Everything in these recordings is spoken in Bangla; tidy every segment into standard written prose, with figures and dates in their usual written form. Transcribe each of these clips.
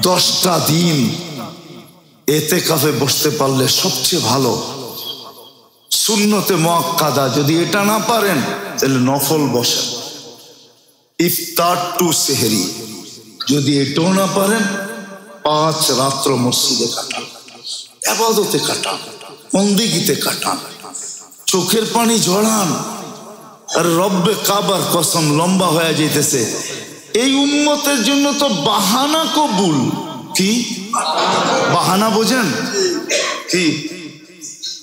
10টা দিন এতেকাফে বসতে পারলে সবচেয়ে ভালো। সুন্নতে মুআক্কাদা যদি এটা না পারেন তাহলে নফল বসেন, ইফতার টু সেহরি। যদি এটাও না পারেন 5 রাত্র মসজিদে কাটান, ইবাদতে কাটান, বন্দেগীতে কাটান, চোখের পানি ঝরান। আর রব্বে কাবার কসম লম্বা হয়ে যাইতেছে। এই উম্মতের জন্য তো বাহানা কবুল। কি বাহানা বোঝেন কি?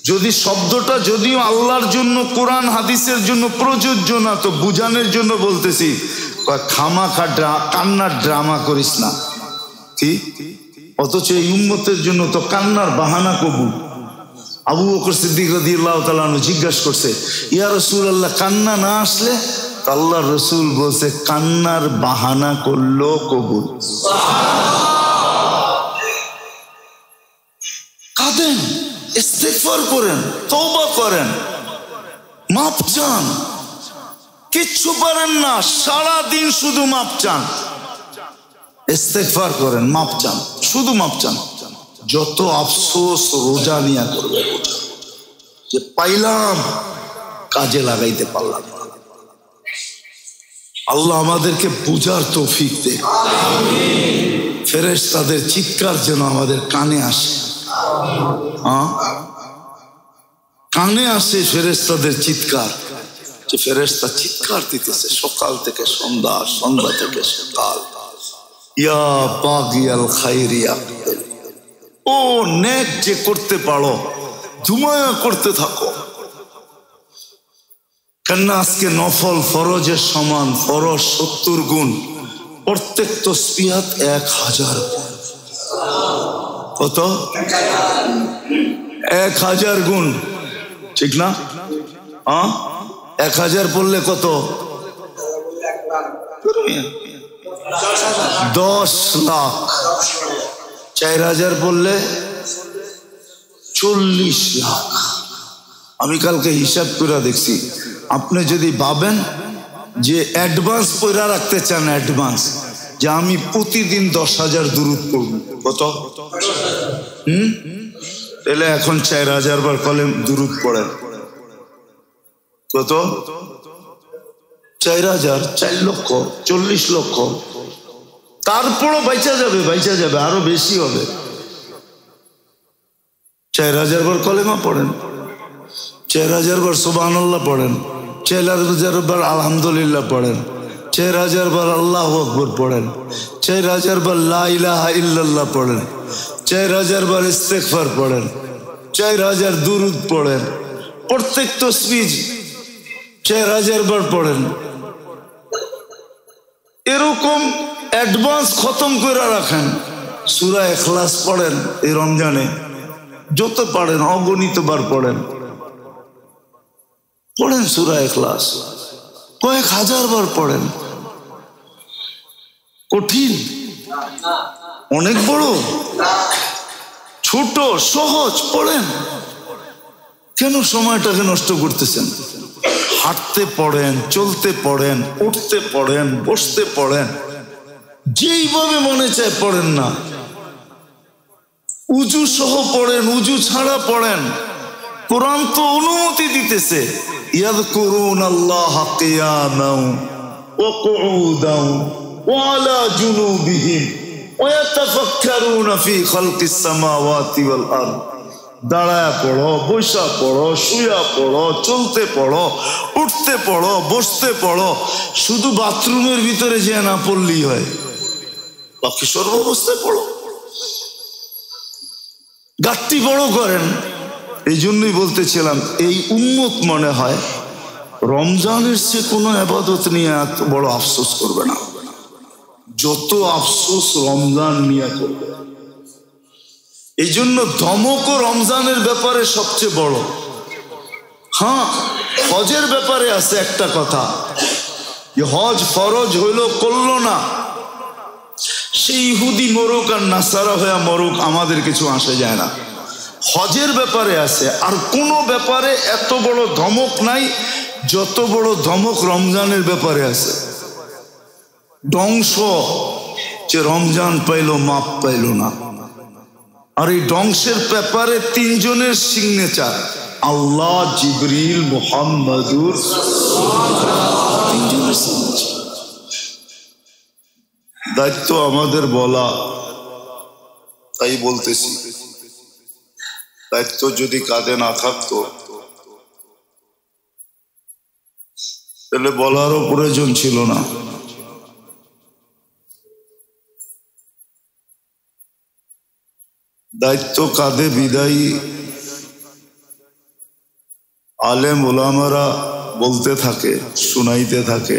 যদি শব্দটা যদিও আল্লাহর জন্য, কোরআন হাদিসের জন্য প্রযোজ্য না, তো বুঝানোর জন্য বলতেছি, খামাখা কান্নার ড্রামা করিস না। কি? অথচ এই উম্মতের জন্য তো কান্নার বাহানা কবুল। আবু বকর সিদ্দিক রাদিয়াল্লাহু তাআলা আনহু জিজ্ঞাসা করছে, ইয়া রাসূলুল্লাহ, কান্না না আসলে? আল্লাহর রাসূল বলছে, কান্নার বাহানা করলো কবুল। কাঁদেন, ইস্তিগফার করেন, তওবা করেন, মাপ চান। কিচ্ছু পারেন না, সারা দিন শুধু মাপ চান, ইস্তিগফার করেন, মাপ চান, শুধু মাপ চান। যত আফসোস রোজা নিয়ে করবে, যে পাইলাম কাজে লাগাইতে পারলাম। আল্লাহ আমাদেরকে বুঝার তৌফিক দেয়। ফেরেশতাদের চিৎকার যেন আমাদের কানে আসে। কানে আসে ফেরেশতাদের চিৎকার, যে ফেরেশতা চিৎকার দিতেছে সকাল থেকে সন্ধ্যা, সন্ধ্যা থেকে সকাল, ইয়া বাগিয়াল খায়রিয়া, ও নেক যে করতে পারো জুমায়া করতে থাকো। কেননা আজকে নফল ফরজের সমান, ফরজ 70 গুণ, প্রত্যেক তাসবিহাত 1000। কত? 1000 গুণ, ঠিক না? 1000 পড়লে কত? 10 লাখ। 4000 পড়লে 40 লাখ। আমি কালকে হিসাব করে দেখছি, আপনি যদি ভাবেন যে অ্যাডভান্স পয়রা রাখতে চান, অ্যাডভান্স, যে আমি প্রতিদিন 10,000 দুরূদ পড়ব, কত? তাহলে এখন 4000 বার কলম দুরূদ পড়েন, কত? 4000, 4 লক্ষ, 40 লক্ষ। তারপরও বাইচা যাবে, বাইচা যাবে, আরো বেশি হবে। 4000 বার কলেমা পড়েন, 4000 বার সুবহানাল্লাহ পড়েন, 4000 বার আলহামদুলিল্লাহ পড়েন, 4000 বার আল্লাহু আকবার পড়েন, 4000 বার লা ইলাহা ইল্লাল্লাহ পড়েন, 4000 বার ইস্তিগফার পড়েন, 4000 দুরূদ পড়েন, প্রত্যেক তাসবিহ 4000 বার পড়েন। এরকম অ্যাডভান্স খতম করে রাখেন। সূরা ইখলাস পড়েন এই রমজানে, যত পারেন অগণিত বার পড়েন, পড়েন সূরা ইখলাস, কয়েক হাজার বার পড়েন। কঠিন? অনেক বড়? ছোট, সহজ, পড়েন। কেন সময়টাকে নষ্ট করতেছেন? হাঁটতে পড়েন, চলতে পড়েন, উঠতে পড়েন, বসতে পড়েন, যেইভাবে মনে চায় পড়েন না। উজু সহ পড়েন, উজু ছাড়া পড়েন। কোরআন তো অনুমতি দিতেছে, ইয়াযকুরুনাল্লাহা কিয়ামান ওয়া কুউদান ওয়া আলা জুনুবিহিম ওয়া ইয়াতাফাক্কারুনা ফি খালকিস সামাওয়াতি ওয়াল আরদ। দাঁড়ায়া পড়ো, বসা পড়ো, শুয়া পড়ো, চলতে পড়ো, উঠতে পড়ো, বসতে পড়ো। শুধু বাথরুমের ভিতরে যে না পড়লেই হয়, বাকি সর্বাবস্থায় পড়ো। গাট্টি বড় করেন। এই জন্যই বলতেছিলাম, এই উম্মত মনে হয় রমজানের সে কোনো ইবাদত নিয়ে এত বড় আফসোস করবে না, যত আফসোস রমজান নিয়ে করবে। এই জন্য ধমকও রমজানের ব্যাপারে সবচেয়ে বড়। হ্যাঁ, হজের ব্যাপারে আছে একটা কথা, যে হজ ফরজ হইল, করলো না, সেই ইহুদি মরুক আর নাসারা হয়ে মরুক, আমাদের কিছু আসে যায় না। হজের ব্যাপারে আছে। আর কোনো ব্যাপারে এত বড় ধমক নাই যত বড় ধমক রমজানের ব্যাপারে আছে। ধ্বংস, যে রমজান পাইল মাপ পাইল না। আর এই ধ্বংসের ব্যাপারে তিনজনের সিগনেচার, আল্লাহ, জিবরিল, মুহাম্মাদুর, তিনজনের সিগনেচার। দায়িত্ব আমাদের বলা, তাই বলতেছি। দায়িত্ব যদি কাঁধে না থাকতো তাহলে বলারও প্রয়োজন ছিল না। দায়িত্ব কাঁধে বিদায়ী আলেম ওলামারা বলতে থাকে, শুনাইতে থাকে।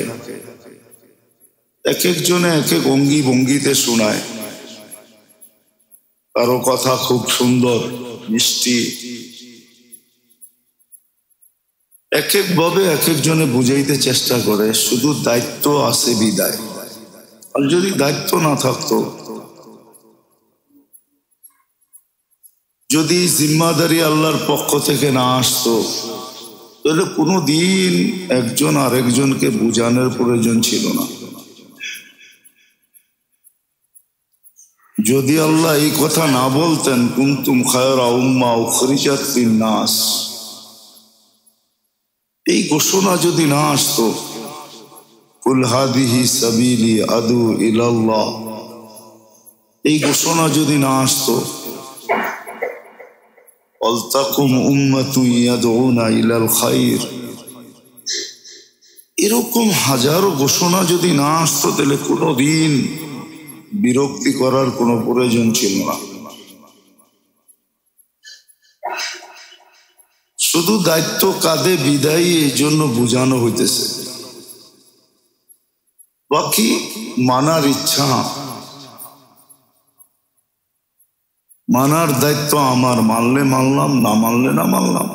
এক একজনে এক এক অঙ্গি ভঙ্গিতে শোনায়। কারো কথা খুব সুন্দর মিষ্টি, এক এক ভাবে এক একজনে বুঝাইতে চেষ্টা করে। শুধু দায়িত্ব আছে বিদায়। আর যদি দায়িত্ব না থাকতো, যদি জিম্মাদারি আল্লাহর পক্ষ থেকে না আসতো, তাহলে কোনোদিন একজন আরেকজনকে বুঝানোর প্রয়োজন ছিল না। যদি আল্লাহ এই কথা না বলতেন, কুনতুম খায়রা উম্মাহ উখরিজাত লিন-নাস, এই ঘোষণা যদি না আসতো, কুল হাদিহি সাবিলি আদু ইলাল্লাহ, এই ঘোষণা যদি না আসতো, ওয়ালতাকুম উম্মাতুন ইয়াদউনা ইলাল খায়র, এরকম হাজারো ঘোষণা যদি না আসতো, তাহলে কোনোদিন বিরক্তি করার কোনো প্রয়োজন ছিল না। শুধু দায়িত্ব কাঁধে বিদায়ী, এই জন্য বুঝানো হইতেছে। বাকি মানার ইচ্ছা, মানার দায়িত্ব আমার। মানলে মানলাম, না মানলে না মানলাম।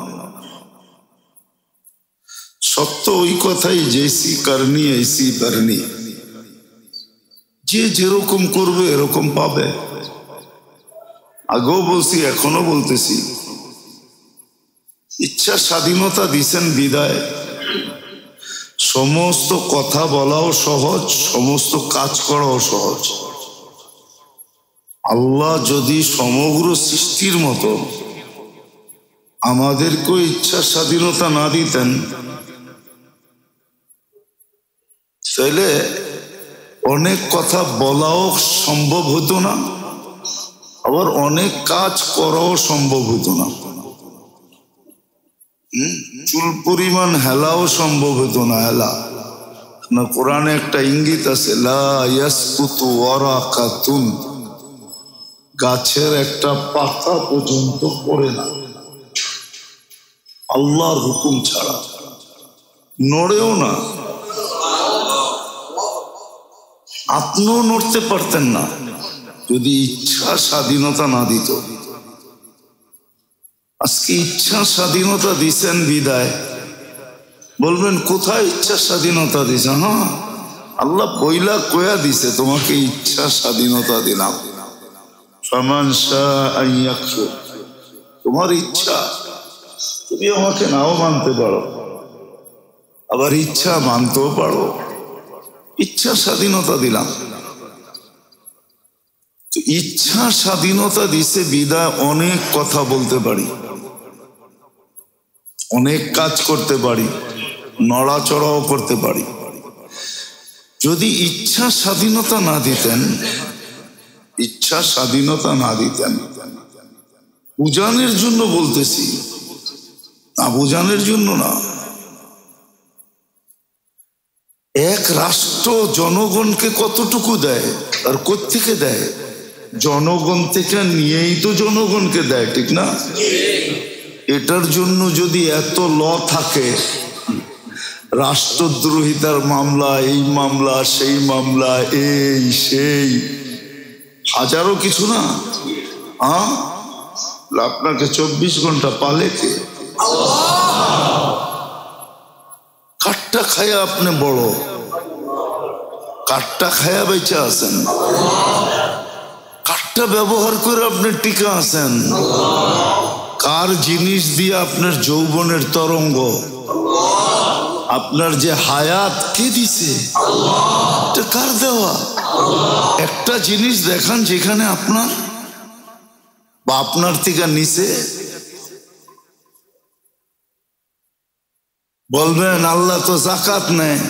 সত্য ওই কথাই, জেসি করনি ऐसी করনি। যে যেরকম করবে এরকম পাবে। আগেও বলছি, এখনো বলতেছি, ইচ্ছা স্বাধীনতা দিছেন বিদায়। সমস্ত কথা বলাও সহজ, সমস্ত কাজ করাও সহজ। আল্লাহ যদি সমগ্র সৃষ্টির মতো আমাদেরকেও ইচ্ছা স্বাধীনতা না দিতেন, তাহলে অনেক কথা বলাও সম্ভব হতো না, আবার অনেক কাজ করাও সম্ভব হতো না। চুল পরিমাণ হেলাও সম্ভব হতো না। হেলা না, কোরআনে একটা ইঙ্গিত আছে, লা ইয়াসকুতু ওয়ারাকাতুন, গাছের একটা পাতা পর্যন্ত পড়ে না আল্লাহর হুকুম ছাড়া, নড়েও না। আপনিও নড়তে পারতেন না যদি ইচ্ছা স্বাধীনতা না দিত। আজকে ইচ্ছা স্বাধীনতা দিছেন বিদায়। বলবেন কোথায় ইচ্ছা স্বাধীনতা দিছে? হ্যাঁ, আল্লাহ বইলা কয়া দিছে, তোমাকে ইচ্ছা স্বাধীনতা দিলাম। ফামান শাআ ইয়াকফুর, তোমার ইচ্ছা। তুমি আমাকে নাও মানতে পারো, আবার ইচ্ছা মানতেও পারো। ইচ্ছা স্বাধীনতা দিলাম। ইচ্ছা স্বাধীনতা দিছে বিদায় অনেক কথা বলতে পারি, অনেক কাজ করতে পারি, নড়াচড়াও করতে পারি। যদি ইচ্ছা স্বাধীনতা না দিতেন, ইচ্ছা স্বাধীনতা না দিতেন, বুঝানোর জন্য বলতেছি, না বুঝানোর জন্য না। এক রাষ্ট্র জনগণকে কতটুকু দেয় আর কোত্থেকে দেয়? জনগণ থেকে নিয়েই তো জনগণকে দেয়, ঠিক না? এটার জন্য যদি এত ল থাকে, রাষ্ট্রদ্রোহিতার মামলা, এই মামলা, সেই মামলা, এই সেই হাজারো কিছু না। আপনাকে 24 ঘন্টা পালে কে? কাঠটা খায়া আপনি বড়, কাঠটা খায়া বেঁচে আছেন, কাঠটা ব্যবহার করে আপনি টিকা আছেন। কার জিনিস দিয়ে আপনার যৌবনের তরঙ্গ, আপনার যে হায়াত কে দিছে? এটা কার দেওয়া? একটা জিনিস দেখান যেখানে আপনার বা আপনার থেকে নিচে। বলবেন আল্লাহ তো জাকাত নেয়।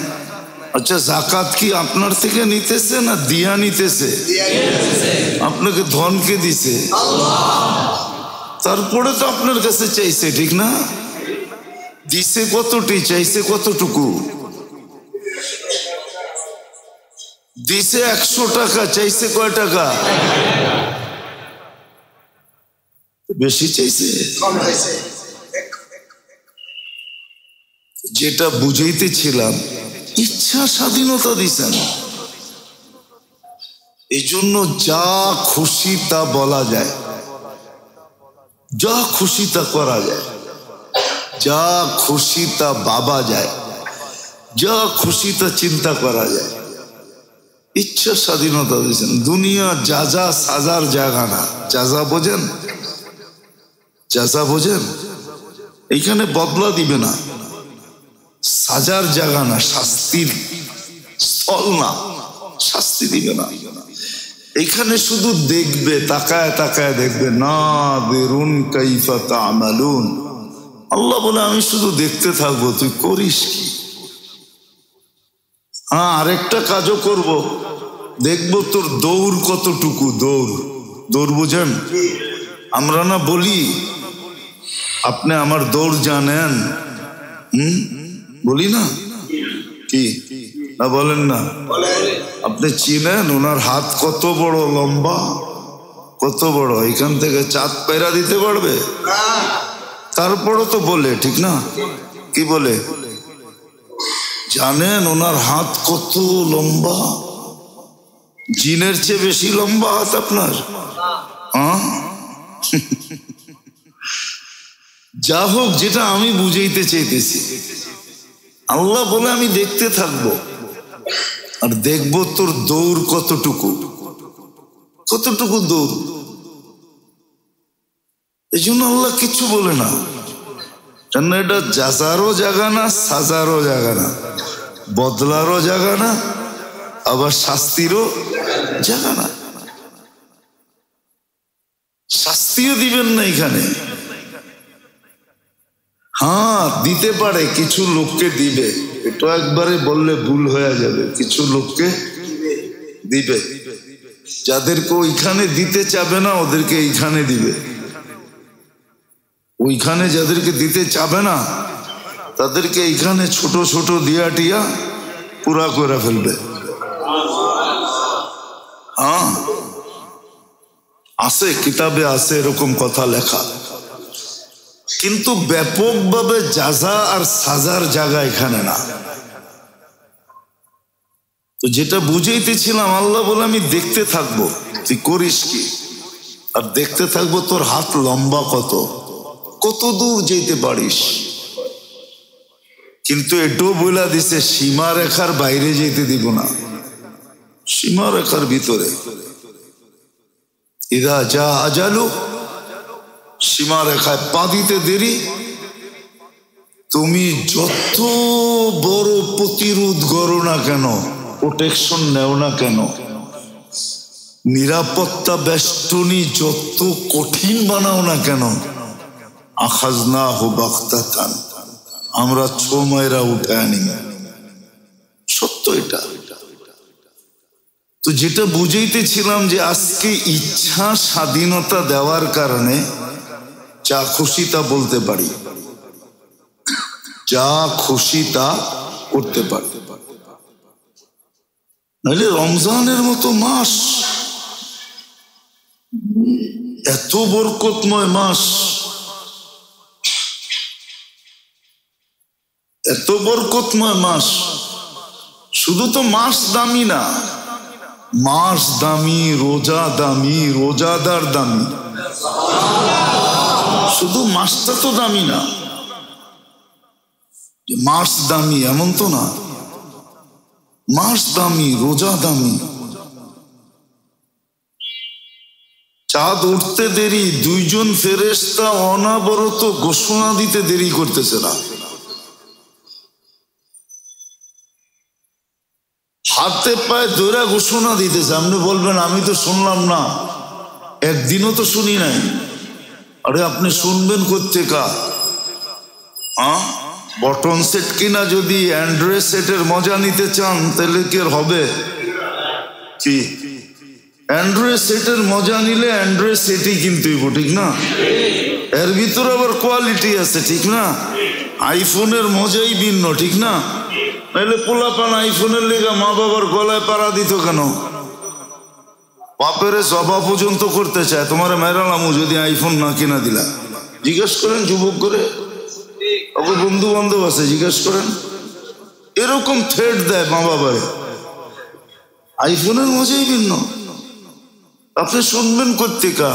আচ্ছা, জাকাত কি আপনার থেকে নিতেছে না দিয়া নিতেছে? আপনাকে ধনকে দিছে, তারপরে তো আপনার কাছে চাইছে, ঠিক না? দিছে কতটি, চাইছে কতটুকু? দিছে 100 টাকা, চাইছে কয় টাকা? বেশি চাইছে। যেটা বুঝাইতেছিলাম, ইচ্ছা স্বাধীনতা দিছেন, এই জন্য যা খুশি তা বলা যায়, যা খুশি তা করা যায়, যা খুশি তা ভাবা যায়, যা খুশি তা চিন্তা করা যায়। ইচ্ছা স্বাধীনতা দিয়েছেন। দুনিয়া যাজা সাজার জায়গা না। যাজা বোঝেন? যাজা বোঝেন? এইখানে বদলা দিবে না, সাজার জায়গা না, শাস্তির স্থল না, শাস্তি দিবে না। এখানে শুধু দেখবে, তাকায় তাকায় দেখবে। না বেরুন কাইফা তা'মালুন। আল্লাহ বলে আমি শুধু দেখতে থাকবো, তুই করিস কি। হ্যাঁ, আরেকটা কাজও করব, দেখবো তোর দৌড় কতটুকু। দৌড়, দৌড় বুঝেন? আমরা না বলি আপনি আমার দৌড় জানেন, বলি না? কি না বলেন না? আপনি চিনেন ওনার হাত কত বড় লম্বা, কত বড়? এখান থেকে চাঁদ পেরা দিতে পারবে? তারপরও তো বলে, ঠিক না? কি বলে? জানেন ওনার হাত কত লম্বা? জিনের চেয়ে বেশি লম্বা হাত আপনার। হ্যাঁ, যা হোক, যেটা আমি বুঝাইতে চাইতেছি, আল্লাহ বলে আমি দেখতে থাকবো আর দেখবো তোর দৌড় কতটুকু, কতটুকু দৌড়। এই জন্য আল্লাহ কিছু বলে না, কেন? এটা যাজারও জায়গা না, সাজারও জায়গা না, বদলারও জায়গা না, আবার শাস্তিরও জায়গা না। শাস্তিও দিবেন না এখানে। হ্যাঁ, দিতে পারে, কিছু লোককে দিবে। এটা একবারে বললে ভুল হয়ে যাবে। কিছু লোককে দিবে, যাদেরকে ওইখানে দিতে চাবে না ওদেরকে এইখানে দিবে। ওইখানে যাদেরকে দিতে চাবে না তাদেরকে এইখানে ছোট ছোট দিয়া টিয়া পুরা করে ফেলবে। হ্যাঁ, আছে, কিতাবে আছে এরকম কথা লেখা। কিন্তু ব্যাপকভাবে যাজা আর সাজার জায়গা এখানে না। তো যেটা বুঝাইতেছিলাম, আল্লাহ বলে আমি দেখতে থাকবো তুই করিস কি, আর দেখতে থাকবো তোর হাত লম্বা কত, কত দূর যেতে পারিস। কিন্তু এটাও বলে দিছে সীমা রেখার বাইরে যেতে দিব না, সীমা রেখার ভিতরে। ইদা যা আজালু, সীমা রেখায় পা দিতে দেরি, তুমি যত বড় প্রতিরোধ করো না কেন, প্রোটেকশন নেও না কেন, নিরাপত্তা বেষ্টনী যত কঠিন বানাও না কেন, আখাজনাহু বাগতাতান, আমরা ছোমাইরা উঠে আনি। সত্য এটা। তো যেটা বুঝাইতেছিলাম যে আজকে ইচ্ছা স্বাধীনতা দেওয়ার কারণে যা খুশি তা বলতে পারি, যা খুশি তা করতে পারি। নাহলে রমজানের মতো মাস, এত বরকতময় মাস, এত বরকতময় মাস, শুধু তো মাস দামি না, মাস দামি, রোজা দামি, রোজাদার দামি। শুধু মাসটা তো দামি না, মাস দামি এমন তো না। মাস দামি, রোজা দামি। চাঁদ উঠতে দেরি, দুইজন ফেরেশতা অনাবরত ঘোষণা দিতে দেরি করতেছে না। হাতে পায়ে ধরে ঘোষণা দিতেছে, আপনি বলবেন আমি তো শুনলাম না, একদিনও তো শুনি নাই। আরে আপনি শুনবেন কোত্থেকা? বটন সেট কিনা যদি অ্যান্ড্রয়েড সেটের মজা নিতে চান তাহলে কি আর হবে? কি অ্যান্ড্রয়েড সেটের মজা নিলে অ্যান্ড্রয়েড সেটই কিনতে হইব, ঠিক না? এর ভিতরে আবার কোয়ালিটি আছে, ঠিক না? আইফোনের মজাই ভিন্ন, ঠিক না? নাহলে পোলাপান আইফোনের লেগা মা বাবার গলায় পাড়া দিত কেন? বাপের সভা পর্যন্ত করতে চায়, তোমার মেরালামু যদি আইফোন না কিনা দিলা। জিজ্ঞেস করেন যুবক করে, ওকে বন্ধু বান্ধব আছে, জিজ্ঞেস করেন। এরকম থ্রেট দেয় মা বাবারে। আইফোনের মজাই ভিন্ন। আপনি শুনবেন কোত্থেকা?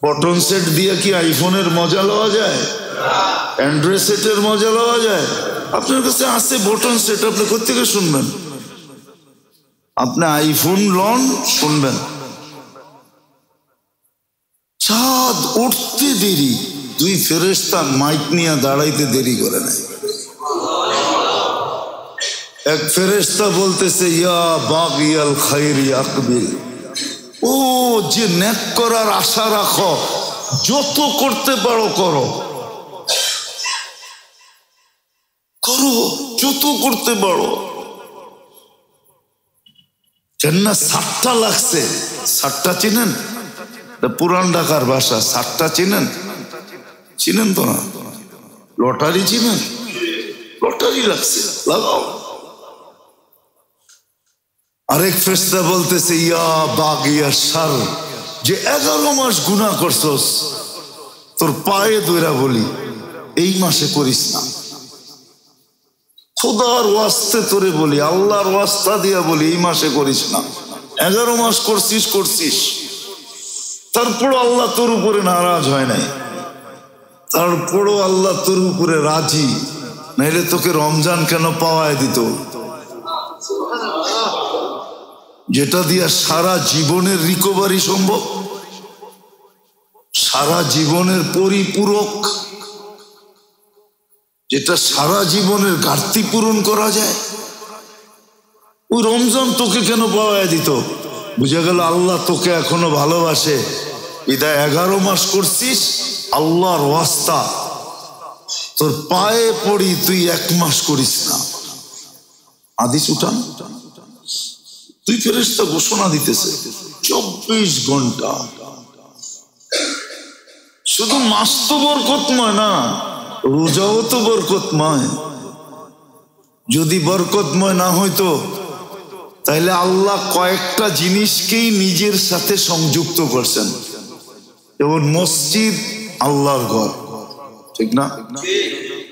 বটন সেট দিয়ে কি আইফোনের মজা লওয়া যায়? অ্যান্ড্রয়েড সেটের মজা লওয়া যায়? আপনার কাছে আছে বটন সেট, আপনি কোত্থেকে শুনবেন? আপনি আইফোন লন, শুনবেন। চাঁদ উঠতে দেরি, দুই ফেরেশতা মাইক নিয়ে দাঁড়াইতে দেরি করে নাই। এক ফেরেশতা বলতেছে, ইয়া বাগিয়াল খাইরি আকবিল, ও যে নেক করার আশা রাখো, যত করতে পারো করো, করো যত করতে পারো। কেননা 7টা লাগছে। 7টা চিনেন? পুরান ঢাকার ভাষা। 7টা চিনেন? চিনেন তো না? লটারি চিনেন? লটারি লাগছে, লাগাও। আরেক ফেরেশতা বলতেছে, ইয়া বাগিয়া শার, যে 11 মাস গুনাহ করছস, তোর পায়ে ধইরা বলি এই মাসে করিস না। খোদার ওয়াস্তে তোরে বলি, আল্লাহর ওয়াস্তা দিয়া বলি এই মাসে করিস না। 11 মাস করছিস, তারপর আল্লাহ তোর উপরে নারাজ হয় নাই, তারপরও আল্লাহ তোর উপরে রাজি, নাইলে তোকে রমজান কেন পাওয়ায় দিত? যেটা দিয়া সারা জীবনের রিকভারি সম্ভব, সারা জীবনের পরিপূরক, যেটা সারা জীবনের ঘাটতি পূরণ করা যায়, ওই রমজান তোকে কেন পাওয়ায় দিত? বুঝা গেল আল্লাহ তোকে এখনো ভালোবাসে, বিধায় 11 মাস করছিস আল্লাহর ওয়াস্তা, তোর পায়ে পড়ি তুই 1 মাস করিস না। হাদিস উঠান। তুই ফেরেশতা ঘোষণা দিতেছে 24 ঘন্টা। শুধু মাস তো বরকতময় না, রোজাও তো বরকতময়। যদি বরকতময় না হইতো তাহলে আল্লাহ কয়েকটা জিনিসকেই নিজের সাথে সংযুক্ত করছেন। যেমন মসজিদ আল্লাহর ঘর, ঠিক না?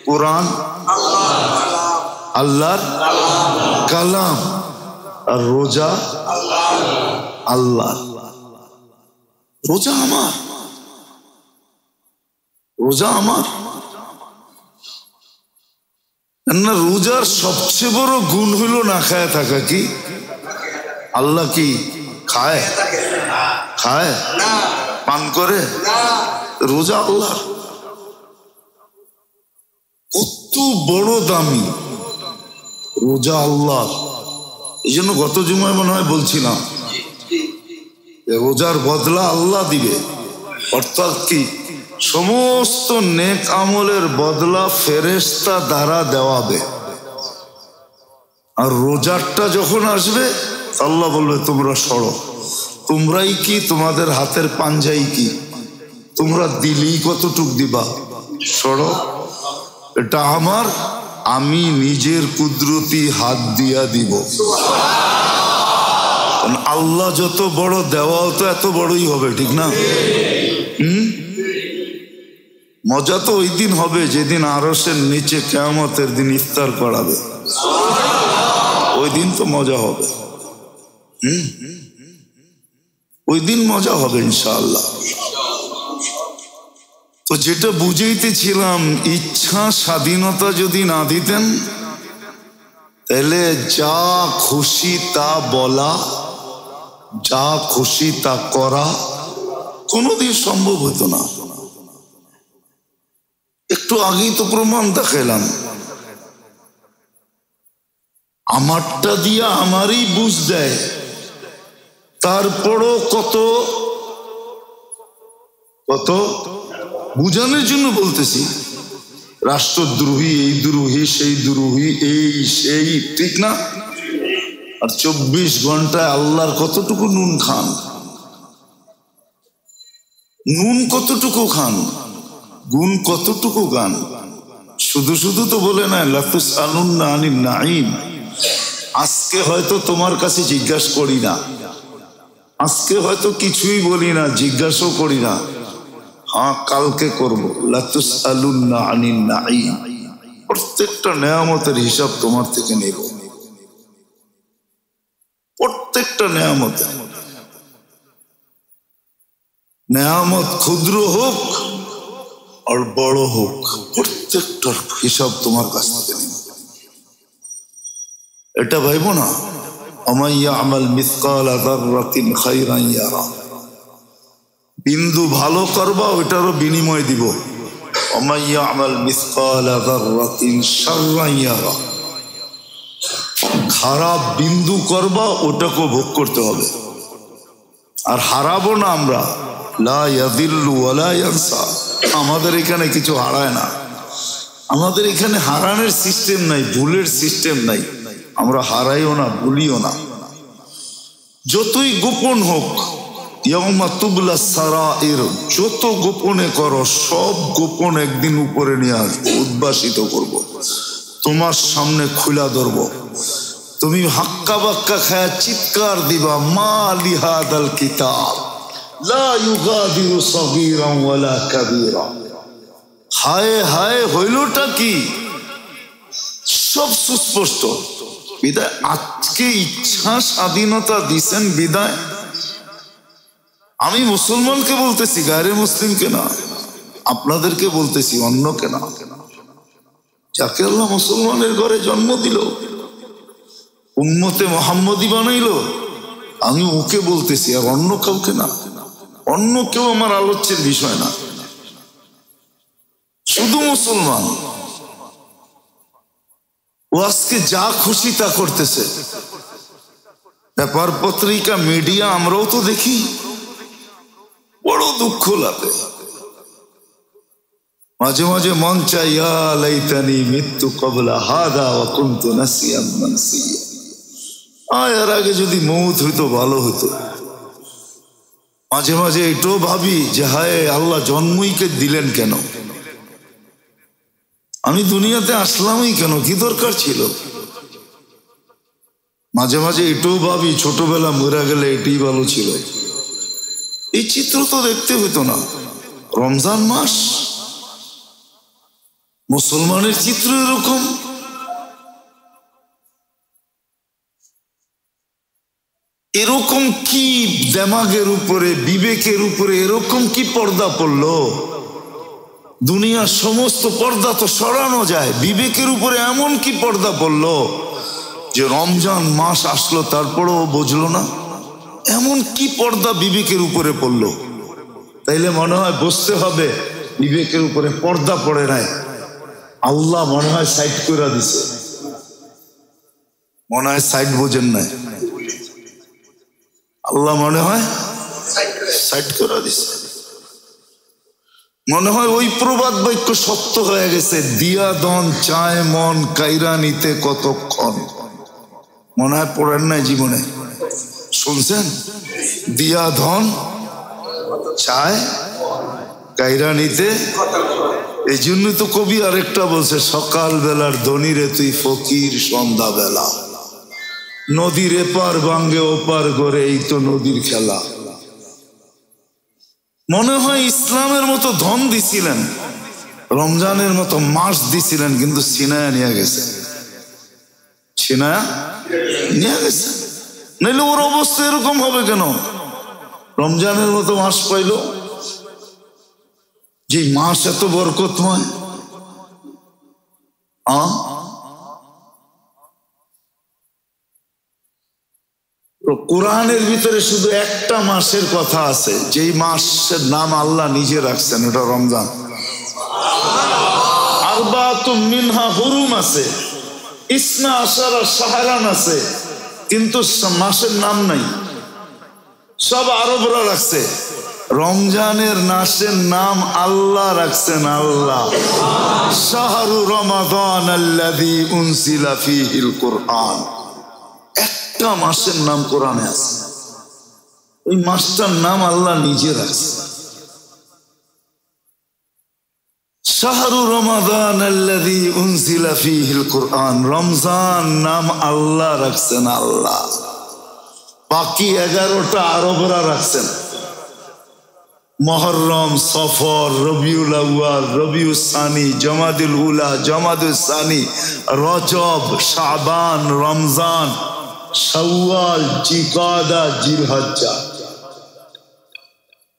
কোরআন আল্লাহর কালাম, আর রোজা আল্লাহ। রোজা আমার, রোজা আমার। না, রোজার সবচেয়ে বড় গুণ হইল না খায় থাকা। কি আল্লাহ কি খায়? খায়? পান করে? রোজা আল্লাহ কত বড় দামি, রোজা আল্লাহ। এই জন্য গত জুমায় মনে হয় বলছিলাম, রোজার বদলা আল্লাহ দিবে। অর্থাৎ কি, সমস্ত নেক আমলের বদলা ফেরেশতা দ্বারা দেওয়াবে। আর রোজারটা যখন আসবে আল্লাহ বলবে, তোমরা সরো। তোমরাই কি, তোমাদের হাতের পাঞ্জাই কি, তোমরা দিলেই কতটুক দিবা, সরো। এটা আমার, আমি নিজের কুদরতি হাত দিয়া দিব। আল্লাহ যত বড়, দেওয়াও তো এত বড়ই হবে, ঠিক না? মজা তো ওই দিন হবে যেদিন আরশের নিচে কিয়ামতের দিন ইফতার করাবে, ওই দিন তো মজা হবে। ওই দিন মজা হবে ইনশাআল্লাহ। তো যেটা বুঝাইতেছিলাম, ইচ্ছা স্বাধীনতা যদি না দিতেন তাহলে যা খুশি তা বলা, যা খুশি তা করা কোনোদিন সম্ভব হতো না। একটু আগেই তো প্রমাণ দেখালাম, আমারটা দিয়া আমারই বুঝ দেয়, তারপরও কত কত বুঝানোর জন্য বলতেছি, রাষ্ট্রদ্রোহী, এই দ্রোহী, সেই দ্রোহী, এই সেই, ঠিক না? আর 24 ঘন্টায় আল্লাহর কতটুকু নুন খান, নুন কতটুকু খান, গুণ কতটুকু গান। শুধু শুধু তো বলে না লাতুসআলুন্না আনিন নাঈম। আজকে হয়তো তোমার কাছে জিজ্ঞাসা করি না, আজকে হয়তো কিছুই বলি না, জিজ্ঞাসাও করি না, হ্যাঁ কালকে করব। লাতুসআলুন্না আনিন নাঈম, প্রত্যেকটা নেয়ামতের হিসাব তোমার থেকে নেব, প্রত্যেকটা নেয়ামতের। নেয়ামত ক্ষুদ্র হোক আর বড় হোক, প্রত্যেকটার হিসাব তোমার কাছ থেকে নেব। এটা ভাইব না, ওমান ইয়ামাল মিসকালা যাররাতিন খায়রান ইয়ারা, বিন্দু ভালো করবা ওইটারও বিনিময় দিব। ওমান ইয়ামাল মিসকালা যাররাতিন শাররান ইয়ারা, খারাপ বিন্দু করবা ওটাকেও ভোগ করতে হবে। আর হারাবো না আমরা, লা ইয়াযিল্লু ওয়ালা ইয়ানসা। আমাদের এখানে কিছু হারায় না, আমাদের এখানে হারানোর সিস্টেম নাই, ভুলের সিস্টেম নাই। আমরা হারাইও না, ভুলিও না, যতই গোপন হোক। ইয়াউমা তুবলা সারাইর, যত গোপনে করো সব গোপন একদিন উপরে নিয়ে আসবো, উদ্ভাসিত করব, তোমার সামনে খুলা ধরবো। তুমি হাক্কা বাক্কা খায়া চিৎকার দিবা, মা লিহাদাল কিতাব লা ইউগাদিরু সগীরান ওয়ালা কাবীরা। হায় হায়, হইলটা কি? সব সুস্পষ্ট। বিদায় আজকে ইচ্ছা স্বাধীনতা দিছেন বিদায়। আমি মুসলমানকে বলতেছি, গায়রে মুসলিমকে না, আপনাদেরকে বলতেছি, অন্যকে না। যাকে আল্লাহ মুসলমানের ঘরে জন্ম দিল, উম্মতে মুহাম্মদী বানাইলো, আমি ওকে বলতেছি, আর অন্য কাউকে না। অন্য কেউ আমার আলোচ্যের বিষয় না, শুধু মুসলমান। ও আজকে যা খুশি তা করতেছে, পেপার পত্রিকা মিডিয়া আমরাও তো দেখি, বড় দুঃখ লাগে। মাঝে মাঝে মন চাই, ইয়া লাইতানি মিততু ক্বাবলা হাদা ওয়া কুনতু নাসিয়াম মানসিয়া। এর আগে যদি মউত হইতো ভালো হতো। মাঝে মাঝে এটাও ভাবি যে হায় আল্লাহ জন্মইকে দিলেন কেন, আমি দুনিয়াতে আসলামই কেন, কি দরকার ছিল। মাঝে মাঝে এটাও ভাবি ছোটবেলা মরে গেলে এটাই ভালো ছিল। এই চিত্র তো দেখতে হইতো না। রমজান মাস, মুসলমানের চিত্র এরকম। এরকম কি দেমাগের উপরে, বিবেকের উপরে এরকম কি পর্দা পড়লো? দুনিয়ার সমস্ত পর্দা তো সরানো যায়, বিবেকের উপরে এমন কি পর্দা পড়লো যে রমজান মাস আসলো তারপরেও বুঝলো না? এমন কি পর্দা বিবেকের উপরে পড়লো? তাইলে মনে হয় বুঝতে হবে বিবেকের উপরে পর্দা পড়ে নাই, আল্লাহ মনে হয় সাইড করে দিছে। মনে হয় সাইড বোঝেন নাই, আল্লাহ মনে হয় সাইড করে দিছে। মনে হয় ওই প্রবাদ বাক্য সত্য হয়ে গেছে, দিয়া দন চায় মন কাইরা নিতে কতক্ষণ। মনে হয় পড়েন নাই জীবনে, শুনছেন? দিয়া ধন চায় কাইরা নিতে। এই জন্য তো কবি আরেকটা বলছে, সকাল বেলার ধনী রে তুই ফকির সন্ধ্যা বেলা, নদীর এপার ভাঙ্গে ওপার করে, এই তো নদীর খেলা। মনে হয় ইসলামের মতো ধন দিছিলেন, রমজানের মতো মাস দিছিলেন, কিন্তু ছিনায়া নিয়ে গেছে, ছিনায়া নিয়ে গেছে। নাইলে ওর অবস্থা এরকম হবে কেন? রমজানের মতো মাস পাইল, যে মাস এত বরকতময়। কোরআনের ভিতরে শুধু একটা মাসের কথা আছে, যেই মাসের নাম আল্লাহ নিজে রাখছেন, ওটা রমজান। আরবাতুম মিনহা হুরুম আছে, ইসনা আশারা শাহরান আছে, কিন্তু মাসের নাম নাই। সব আরবরা রাখছে। রমজানের মাসের নাম আল্লাহ রাখছেন, আল্লাহ। শাহরু রমাদান আল্লাযী উনজিলা ফীহিল কুরআন। একটা মাসের নাম কোরআনে আছে, ওই মাসটার নাম আল্লাহ নিজে রাখছে। শাহরু রমাদান আল্লাযী উনজিলা ফীহিল কুরআন। রমজান নাম আল্লাহ রাখছেন, আল্লাহ। বাকি 11টা আরবরা রাখছেন। মুহররম, সফর, রবিউল আউয়াল, রবিউল সানি, জমাদুল উলা, জমাদুল সানি, রজব, শাবান, রমজান, শাওয়াল, জিকাদা, জিলহজ্জা।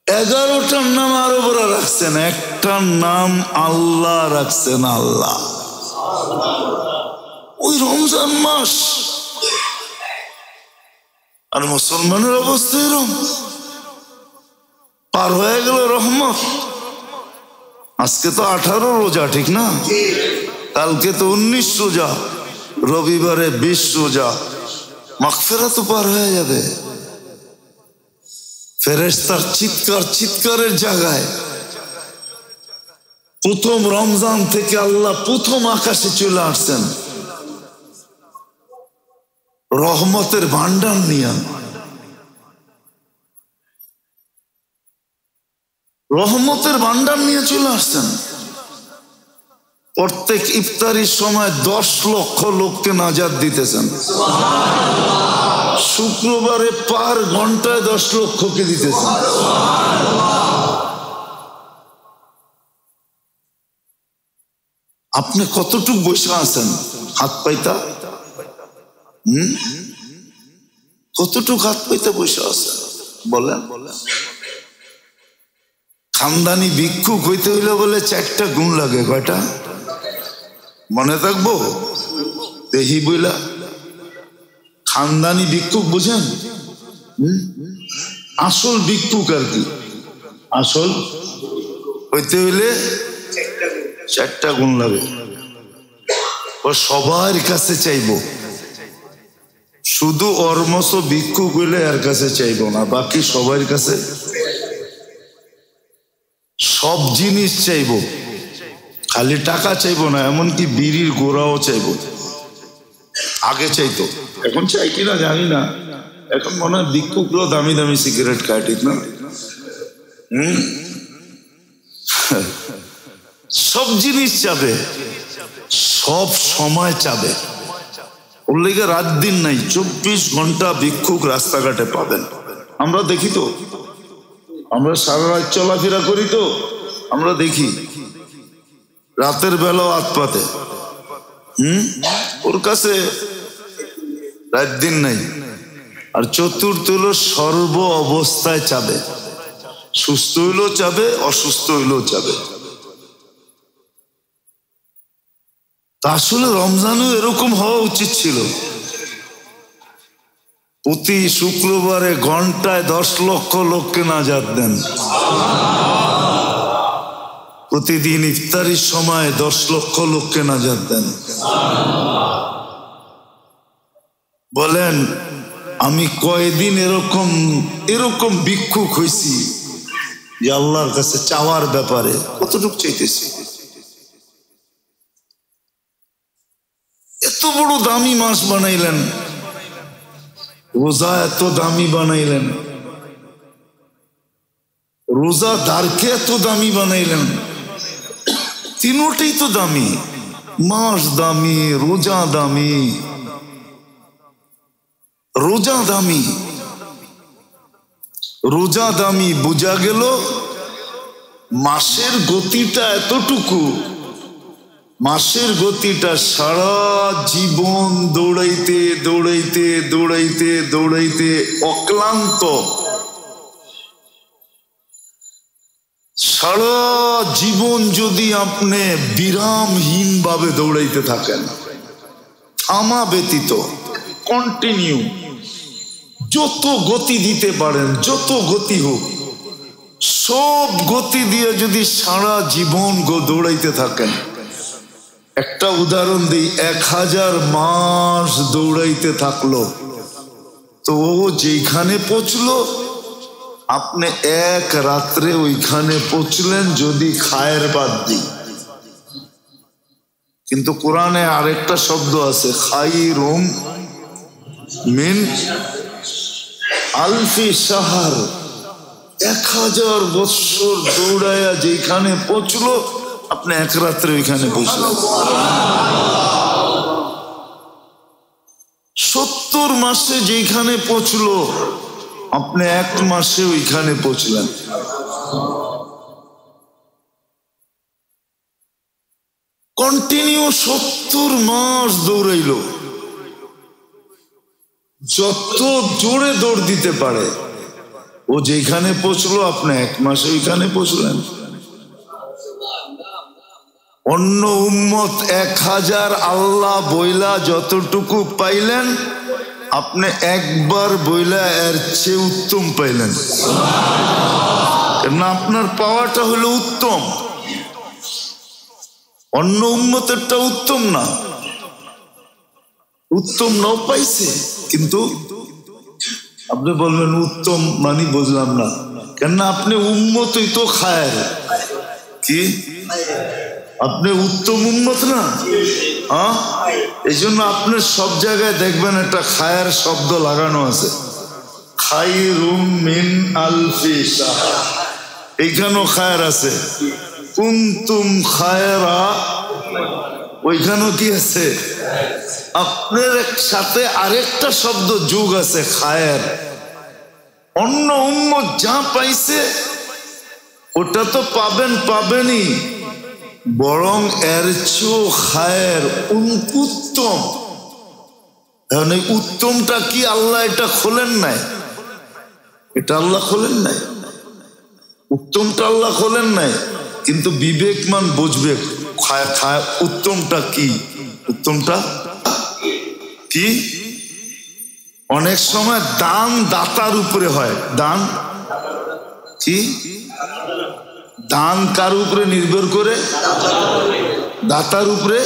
11টার নাম আরবরা রাখছেন, একটার নাম আল্লাহ রাখছেন, আল্লাহ। ওই রমজান মাস। আর মুসলমানের অবস্থা এরকম, পার হয়ে গেল রহমত। আজকে তো 18 রোজা, ঠিক না? কালকে তো 19 রোজা, রবিবারে 20 রোজা। মাগফিরাত তো পার হয়ে যাবে। ফেরেশতার চিৎকার, চিৎকারের জায়গায় প্রথম রমজান থেকে আল্লাহ প্রথম আকাশে চলে আসছেন রহমতের ভান্ডার নিয়ে। রহমতের ভান্ডার নিয়ে চলে আসছেন। প্রত্যেক ইফতারির সময় 10 লক্ষ লোককে নাজাত দিতেছেন। শুক্রবারে পার ঘন্টায় 10 লক্ষকে দিতেছেন। আপনি কতটুকু বসে আছেন? হাত পাইতা কতটুকু হাত পাইতে বসে আছেন বলেন? খানদানি ভিক্ষুক হইতে হইলে বলে 4টা গুণ লাগে। কয়টা মনে থাকবো? দেহি বইলা খানদানি ভিক্ষুক বুঝেন? আসল ভিক্ষুক আর কি। আসল হইতে হইলে 4টা গুণ লাগে। ও সবার কাছে চাইবো, শুধু ওর মতো ভিক্ষুক হইলে এর কাছে চাইবো না, বাকি সবার কাছে সব জিনিস চাইবো। খালি টাকা চাইবো না, এমনকি বিড়ির গোড়াও চাইবো। আগে চাইতো, এখন চাই কিনা জানি না। এখন মনে হয় ভিক্ষুকরাও দামি দামি সিগারেট খায়, ঠিক না? সব জিনিস চাবে, সব সময় চাবে। ওর লেগে রাত দিন নাই, 24 ঘন্টা ভিক্ষুক রাস্তাঘাটে পাবেন। আমরা দেখি তো, আমরা সারা রাত চলাফেরা করি তো, আমরা দেখি রাতের বেলাও হাত পাতে। ওর কাছে রাত দিন নাই। আর চতুর্থ হলো সর্ব অবস্থায় চাবে। সুস্থ হইলেও চাবে, অসুস্থ হইলেও চাবে। তা আসলে রমজানও এরকম হওয়া উচিত ছিল। প্রতি শুক্রবারে ঘন্টায় 10 লক্ষ লোককে নাজাত দেন। প্রতিদিন ইফতারির সময় 10 লক্ষ লোককে নাজাত দেন। বলেন আমি কয়দিন এরকম ভিক্ষুক হয়েছি যে আল্লাহর কাছে চাওয়ার ব্যাপারে কতটুকু চাইতেছি। এত বড় দামি মাস বানাইলেন, রোজা এত দামি বানাইলেন, রোজাদারকে এত দামি বানাইলেন। তিনটাই তো দামি, মাস দামি, রোজা দামি। রোজা দামি, রোজা দামি বোঝা গেল। মাসের গতিটা এতটুকু, মাসের গতিটা সারা জীবন দৌড়াইতে দৌড়াইতে দৌড়াইতে দৌড়াইতে অক্লান্ত। সারা জীবন যদি আপনি বিরামহীন ভাবে দৌড়াইতে থাকেন, থামা ব্যতীত কন্টিনিউ, যত গতি দিতে পারেন, যত গতি হোক, সব গতি দিয়ে যদি সারা জীবন দৌড়াইতে থাকেন, একটা উদাহরণ দিই, 1000 মাস দৌড়াইতে থাকলো, তো ও যেখানে পৌঁছলো আপনি এক রাত্রে ওইখানে পৌঁছলেন, যদি খায়ের বাদ দিই। কিন্তু কোরআনে আরেকটা শব্দ আছে, খাইরুম মিন আলফি শাহর। 1000 বৎসর দৌড়াইয়া যেখানে পৌঁছলো আপনি এক রাত্রে ওইখানে পৌঁছলেন। 70 মাসে যেখানে পৌঁছলো আপনি 1 মাসে ওইখানে পৌঁছলেন। কন্টিনিউ 70 মাস দৌড়াইল, যত জোরে দৌড় দিতে পারে ও যেখানে পৌঁছলো আপনি 1 মাসে ওইখানে পৌঁছলেন। অন্য উম্মত 1000 আল্লাহ বইলা যতটুকু পাইলেন আপনি একবার বইলা এর চেয়ে উত্তম পাইলেন, কারণ আপনার পাওয়াটা হলো উত্তম, অন্য উম্মতেরটা উত্তম না। উত্তম নাও পাইছে, কিন্তু আপনি বলবেন উত্তম মানে বুঝলাম না, কেননা আপনি উম্মতই তো খায়ের, কি আপনি উত্তম উম্মত না? হ্যাঁ, এই জন্য আপনার সব জায়গায় দেখবেন একটা খায়ের শব্দ লাগানো আছে, খাইরুম মিন আলফি শাহর। এইখানেও খায়ের আছে, কুনতুম খায়রা, ওইখানেও কি আছে? আপনার সাথে আরেকটা শব্দ যোগ আছে, খায়ের। অন্য উম্মত যা পাইছে ওটা তো পাবেনই, বরং এর চেয়েও খায়ের, উত্তম। এখন এই উত্তমটা কি আল্লাহ এটা খোলেন নাই? এটা আল্লাহ খোলেন নাই, উত্তমটা আল্লাহ খোলেন নাই, কিন্তু বিবেকমান বুঝবে উত্তমটা কি। উত্তমটা কি? অনেক সময় দান দাতার উপরে হয়। দান কি? দান কার উপরে নির্ভর করে? দাতার উপরে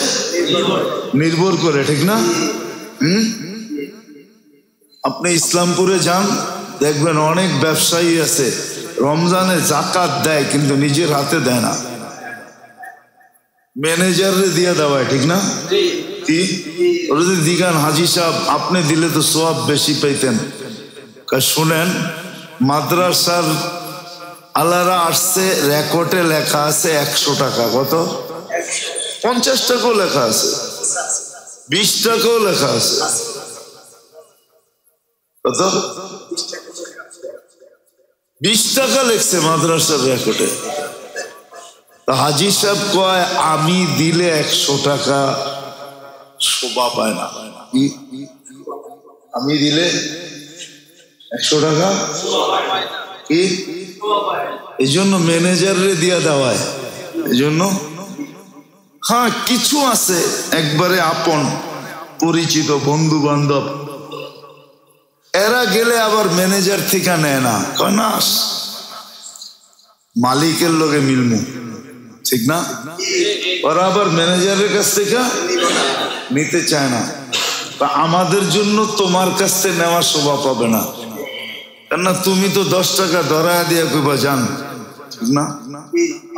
নির্ভর করে, ঠিক না? আপনি ইসলামপুরে যান, দেখবেন অনেক ব্যবসায়ী আছে রমজানে জাকাত দেয় কিন্তু নিজের হাতে দেয় না, ম্যানেজারে দিয়ে দেওয়ায়, ঠিক না? কি ওরা যদি দিগান হাজি সাহেব আপনি দিলে তো সওয়াব বেশি পাইতেন। শুনেন, মাদ্রাসার আলারা আসছে, রেকর্ডে লেখা আছে 100 টাকা। কত? 50 টাকাও লেখা আছে, 20 টাকাও লেখা আছে। কত? 20 টাকা লেখছে মাদ্রাসার রেকর্ডে। হাজি সাহেব কয় আমি দিলে 100 টাকা শোভা পায় না। আমি দিলে 100 টাকা কি? এই জন্য ম্যানেজারে দিয়া দেওয়ায়। এই জন্য হ্যাঁ, কিছু আছে একবারে আপন পরিচিত বন্ধু বান্ধব, এরা গেলে আবার ম্যানেজার থেকে নেয় না, কয় না মালিকের লগে মিলমু, ঠিক না? ওরা আবার ম্যানেজারের কাছ থেকে নিতে চায় না। আমাদের জন্য তোমার কাছ থেকে নেওয়ার শোভা পাবে না, কেননা তুমি তো 10 টাকা ধরায় দিয়ে কইবা যান, ঠিক না?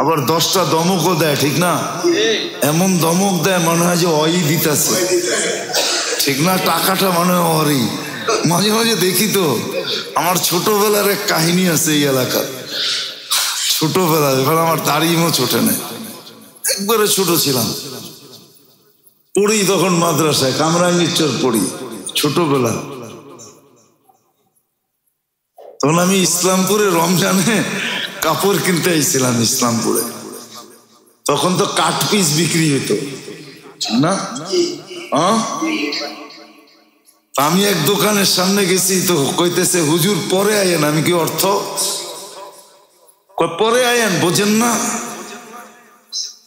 আবার 10টা দমকও দেয়, ঠিক না? এমন দমক দেয় মনে হয় যে অই দিতেছে, ঠিক না? টাকাটা মনে হয় অরই। মাঝে মাঝে দেখি তো, আমার ছোটবেলার এক কাহিনী আছে এই এলাকার। ছোটবেলায় এবার আমার দাড়িও ছোটে নেই, একবারে ছোট ছিলাম, পড়ি তখন মাদ্রাসায় কামরাঙ্গীরচর পড়ি ছোটবেলা। তখন আমি ইসলামপুরে রমজানে কাপড় কিনতে আইছিলাম ইসলামপুরে। তখন তো কাট পিস বিক্রি হতো, ঠিক না? আমি এক দোকানের সামনে গেছি, তো কইতেছে হুজুর পরে আয়েন। আমি কি অর্থ? পরে আয়েন, বোঝেন না?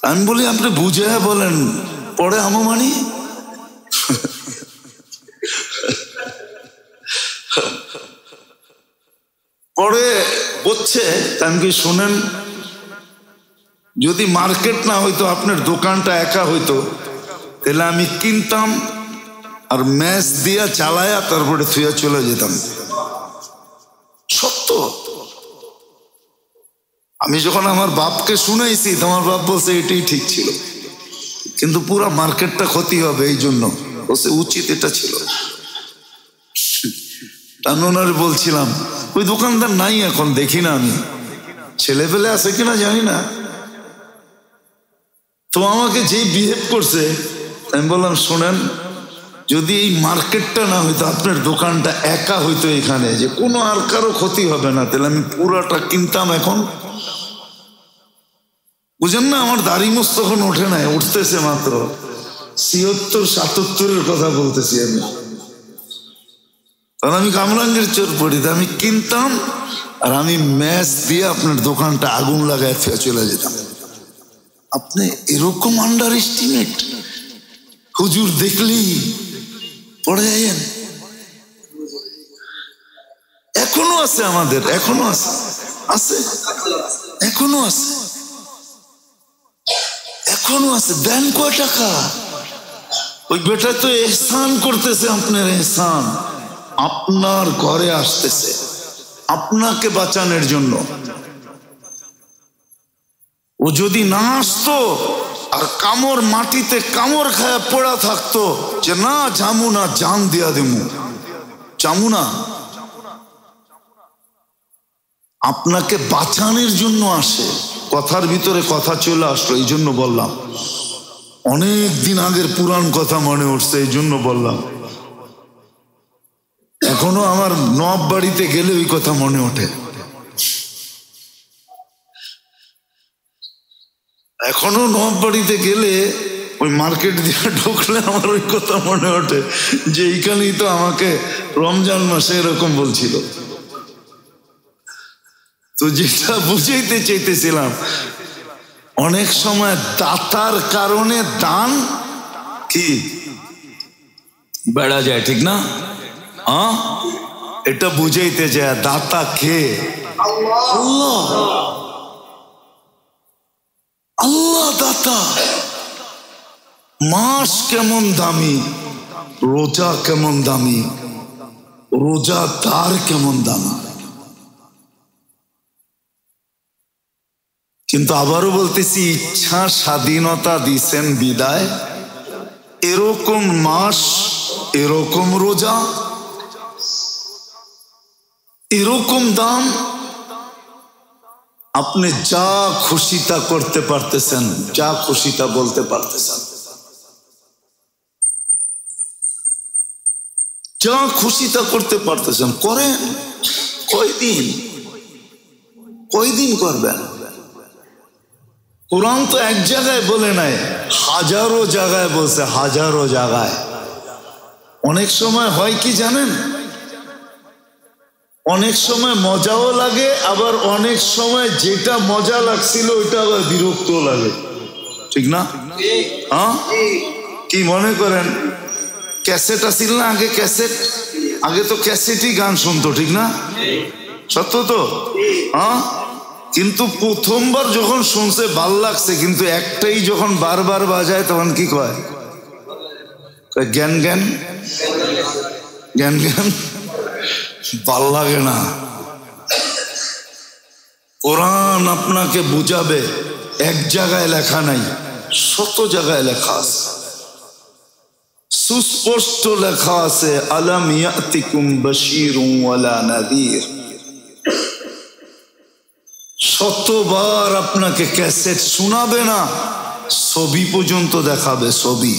আমি বলি আপনি বুঝে বলেন, পরে আমো মানি। পরে বলছে, আমি কি শোনেন, যদি মার্কেট না হইতো, আপনার দোকানটা একা হইতো, তাহলে আমি কিনতাম আর ম্যাচ দিয়া চালায়া তারপরে থুয়া চলে যেতাম। সত্য। আমি যখন আমার বাপকে শুনাইছি তোমার বাপ বলছে এটাই ঠিক ছিল, কিন্তু পুরা মার্কেটটা ক্ষতি হবে, এই জন্য বলছে উচিত এটা ছিল। ওনার বলছিলাম ওই দোকানদার নাই এখন, দেখি না আমি, ছেলে পেলে আছে কিনা জানি না। তো আমাকে যে বিহেভ করছে আমি বললাম শোনেন, যদি এই মার্কেটটা না হইতো, আপনার দোকানটা একা হইতো এখানে, যে কোনো আর কারো ক্ষতি হবে না, তাহলে আমি পুরাটা কিনতাম। এখন বুঝেন না, আমার দাড়ি মোছ তখন ওঠে নাই, উঠতেছে মাত্র 76-77-এর কথা বলতেছি আমি। তখন আমি কামরাঙ্গের চোর পড়ি, আমি কিনতাম আর আমি ম্যাচ দিয়ে আপনার দোকানটা আগুন লাগায় চলে যেতাম। আপনি এরকম আন্ডার এস্টিমেট হুজুর দেখলেই পড়ে যাইয়েন। এখনো আছে আমাদের, এখনো আছে, আছে এখনো আছে, এখনো আছে। দেন কয় টাকা? ওই বেটা তো এহসান করতেছে, আপনার এহসান আপনার ঘরে আসতেছে আপনাকে বাঁচানোর জন্য। ও যদি না আসতো আর কামড় মাটিতে কামড় খায়া পড়া থাকতো যে না জামু না, জান দিয়া দেমু, জামু না, আপনাকে বাঁচানোর জন্য আসে। কথার ভিতরে কথা চলে আসলো, এই জন্য বললাম। অনেক দিন আগের পুরান কথা মনে উঠছে, এই জন্য বললাম। এখনো আমার নব বাড়িতে গেলে ওই কথা মনে ওঠে, এখনো নব বাড়িতে গেলে ওই মার্কেট দিয়ে ঢুকলে আমার ওই কথা মনে ওঠে যে এইখানেই তো আমাকে রমজান মাসে এরকম বলছিল। তো যেটা বুঝাইতে চাইতেছিলাম, অনেক সময় দাতার কারণে দান কি বেড়া যায়, ঠিক না? হ্যাঁ, এটা বুঝাইতে যায় দাতা কে? আল্লাহ, আল্লাহ দাতা। মাস কেমন দামি, রোজা কেমন দামি, রোজাদার কেমন দামি। কিন্তু আবারও বলতেছি, ইচ্ছা স্বাধীনতা দিছেন বিদায়, এরকম মাস, এরকম রোজা, এরকম দাম, আপনি যা খুশি তা করতে পারতেছেন, যা খুশি তা বলতে পারতেছেন, যা খুশি তা করতে পারতেছেন। করেন, কয়দিন কয়দিন করবেন? কোরআন তো এক জায়গায় বলে নাই, হাজারো জায়গায় বলছে, হাজারো জায়গায়। অনেক সময় হয় কি জানেন, অনেক সময় মজাও লাগে, আবার অনেক সময় যেটা মজা লাগছিল ওইটা আবার বিরক্ত লাগে, ঠিক না? হ্যাঁ, কি মনে করেন, ক্যাসেট আসিল না আগে? ক্যাসেট, আগে তো ক্যাসেটই গান শুনতো, ঠিক না? সত্য তো? হ্যাঁ, কিন্তু প্রথমবার যখন শুনছে ভাল লাগছে, কিন্তু একটাই যখন বারবার বাজায় তখন কি কয়? জ্ঞান জ্ঞান জ্ঞান জ্ঞান, ভাল লাগে না। কোরআন আপনাকে বুঝাবে, এক জায়গায় লেখা নাই, শত জায়গায় লেখা আছে, সুস্পষ্ট লেখা আছে, আলাম ইয়াতিকুম বাশীরুন ওয়ালা নাযীর। শতবার আপনাকে ক্যাসেট শোনাবে না, ছবি পর্যন্ত দেখাবে, ছবি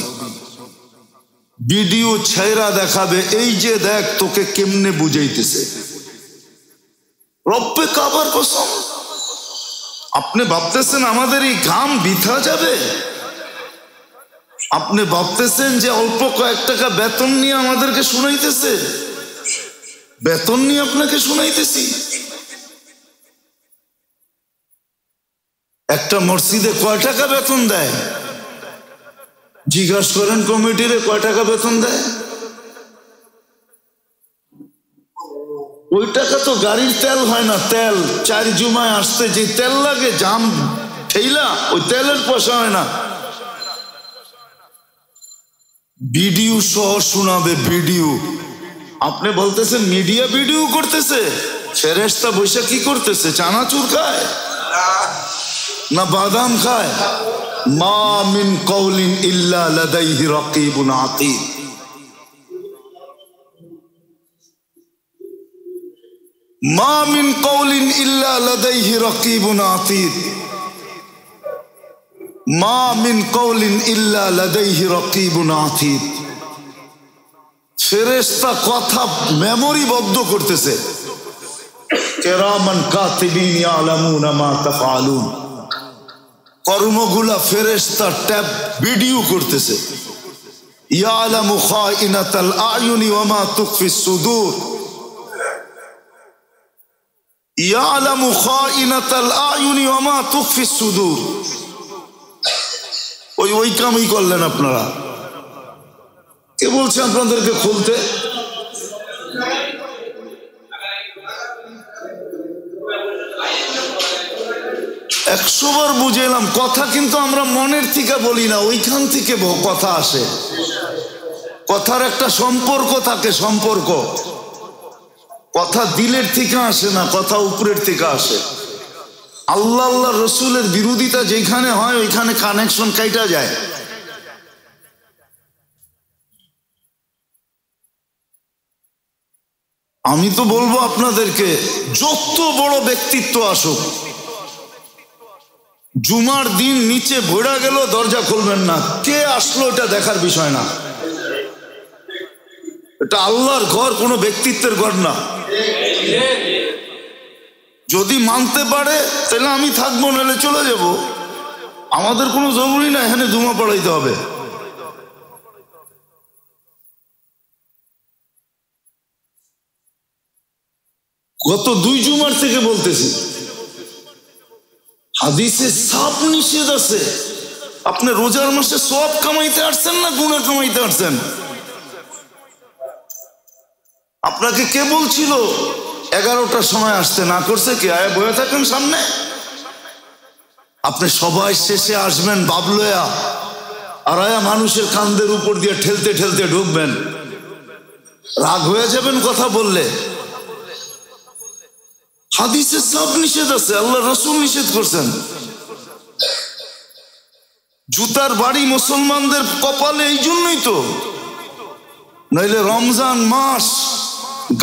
ভিডিও ছেড়া দেখাবে, এই যে দেখ তোকে কেমনে বুঝাইতেছে। রব্বে কাবার কসম, আপনি ভাবতেছেন আমাদের এই ঘাম বৃথা যাবে? আপনি ভাবতেছেন যে অল্প কয়েক টাকা বেতন নিয়ে আমাদেরকে শুনাইতেছে? বেতন নিয়ে আপনাকে শুনাইতেছি? একটা মসজিদে কয় টাকা বেতন দেয়? জিজ্ঞাসা করেন কমিটিরে কয় টাকা বেতন দেয়? ওই টাকা তো গাড়ির তেল হয় না, তেল 4 জুমায় আসতে যে তেল লাগে, জাম ঠেইলা, ওই তেলের পয়সা হয় না। ভিডিও সহ শোনাবে ভিডিও। আপনি বলতেছেন মিডিয়া ভিডিও করতেছে, ফেরেশতা বৈশা কি করতেছে? চানাচুর খায় না বাদাম খায়? মা মিন কওলিন ইল্লা লাদাইহি রাকিবুন আতীদ। মা মিন কওলিন ইল্লা লাদাইহি রাকিবুন আতীদ। মা মিন কওলিন ইল্লা লাদাইহি রাকিবুন আতীদ। ফেরেশতা কথা মেমোরিবদ্ধ করতেছে। কিরামান কাতিবিন ইয়ালামুনা মা তাফআলুন। কর্মগুলা ফেরেশতা ট্যাব ভিডিও করতেছে। ইয়ালামু খাইনাতাল আয়ুনি ওয়া মা তুখফিস সুদূর। ইয়ালামু খাইনাতাল আয়ুনি ওয়া মা তুখফিস সুদূর। ওই কামই করলেন আপনারা। কে বলছে আপনাদেরকে খুলতে? একশোবার বুঝাইলাম, কথা কিন্তু আমরা মনের থেকে বলি না, ওইখান থেকে কথা আসে। কথার একটা সম্পর্ক থাকে, সম্পর্ক। কথা দিলের থেকে আসে না, কথা উপরের থেকে আসে। আল্লাহ আল্লাহ রসুলের বিরোধিতা যেখানে হয় ওইখানে কানেকশন কাইটা যায়। আমি তো বলবো আপনাদেরকে, যত বড় ব্যক্তিত্ব আসুক, জুমার দিন নিচে ভরা গেল দরজা খুলবেন না। কে আসলো এটা দেখার বিষয় না। এটা আল্লাহর ঘর, কোনো ব্যক্তিত্বের ঘর না। যদি মানতে পারে তাহলে আমি থাকবো, নাহলে চলে যাব। আমাদের কোনো জরুরি না এখানে জুমা পড়াইতে হবে। গত 2 জুমার থেকে বলতেছি, হাদিসে সাফ নিষেধ আছে। আপনি রোজার মাসে সওয়াব কামাইতে আসছেন না গুনাহ কামাইতে আসছেন? আপনাকে কে বলছিল 11টার সময় আসতে? না করছে কে? আয়া বয়ে থাকেন সামনে। আপনি সবাই শেষে আসবেন বাবলয়া, আর আয়া মানুষের কান্দের উপর দিয়ে ঠেলতে ঠেলতে ঢুকবেন। রাগ হয়ে যাবেন কথা বললে। হাদিসে সব নিষেধ আছে, আল্লাহ রাসূল নিষেধ করছেন। জুতার বাড়ি মুসলমানদের কপালে এই জন্যই তো, নইলে রমজান মাস